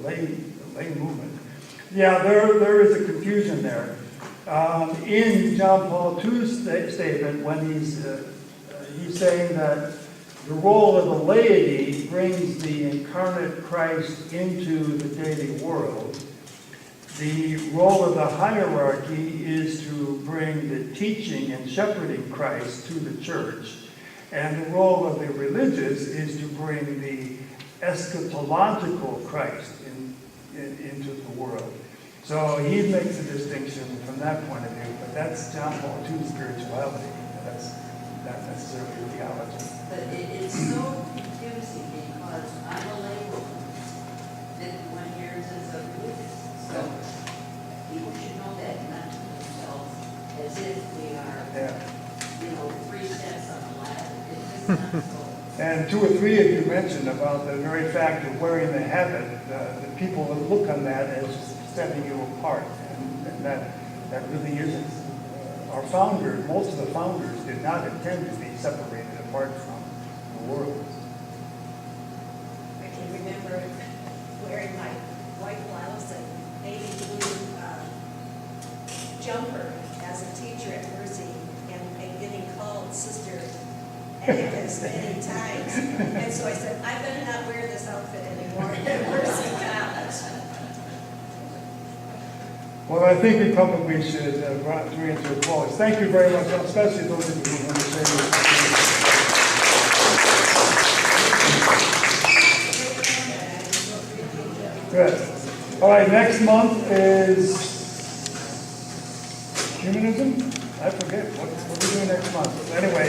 lay movement. Yeah, there is a confusion there. In John Paul II's statement, when he's saying that the role of the laity brings the incarnate Christ into the daily world, the role of the hierarchy is to bring the teaching and shepherding Christ to the church, and the role of the religious is to bring the eschatological Christ into the world. So he makes a distinction from that point of view, but that's John Paul II's spirituality. That's not necessarily theology. But it's so confusing because I'm a lay woman, 51 years as a religious. So people should know that, not to themselves, as if we are, Yeah. 3 steps on the ladder. It's just not so. And 2 or 3 of you mentioned about the very fact of wearing the habit. The people would look on that as setting you apart, and that really isn't. Our founders, most of the founders, did not intend to be separated apart from the world. I can remember wearing my white blouse and navy blue jumper as a teacher at Mercy and getting called Sister Agnes many times. And so I said, I better not wear this outfit anymore at Mercy College. Well, I think we probably should bring it to a close. Thank you very much, especially those of you who understand this. Good. All right, next month is humanism? I forget. What are we doing next month? Anyway,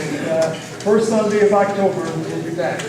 first Sunday of October, we'll be back.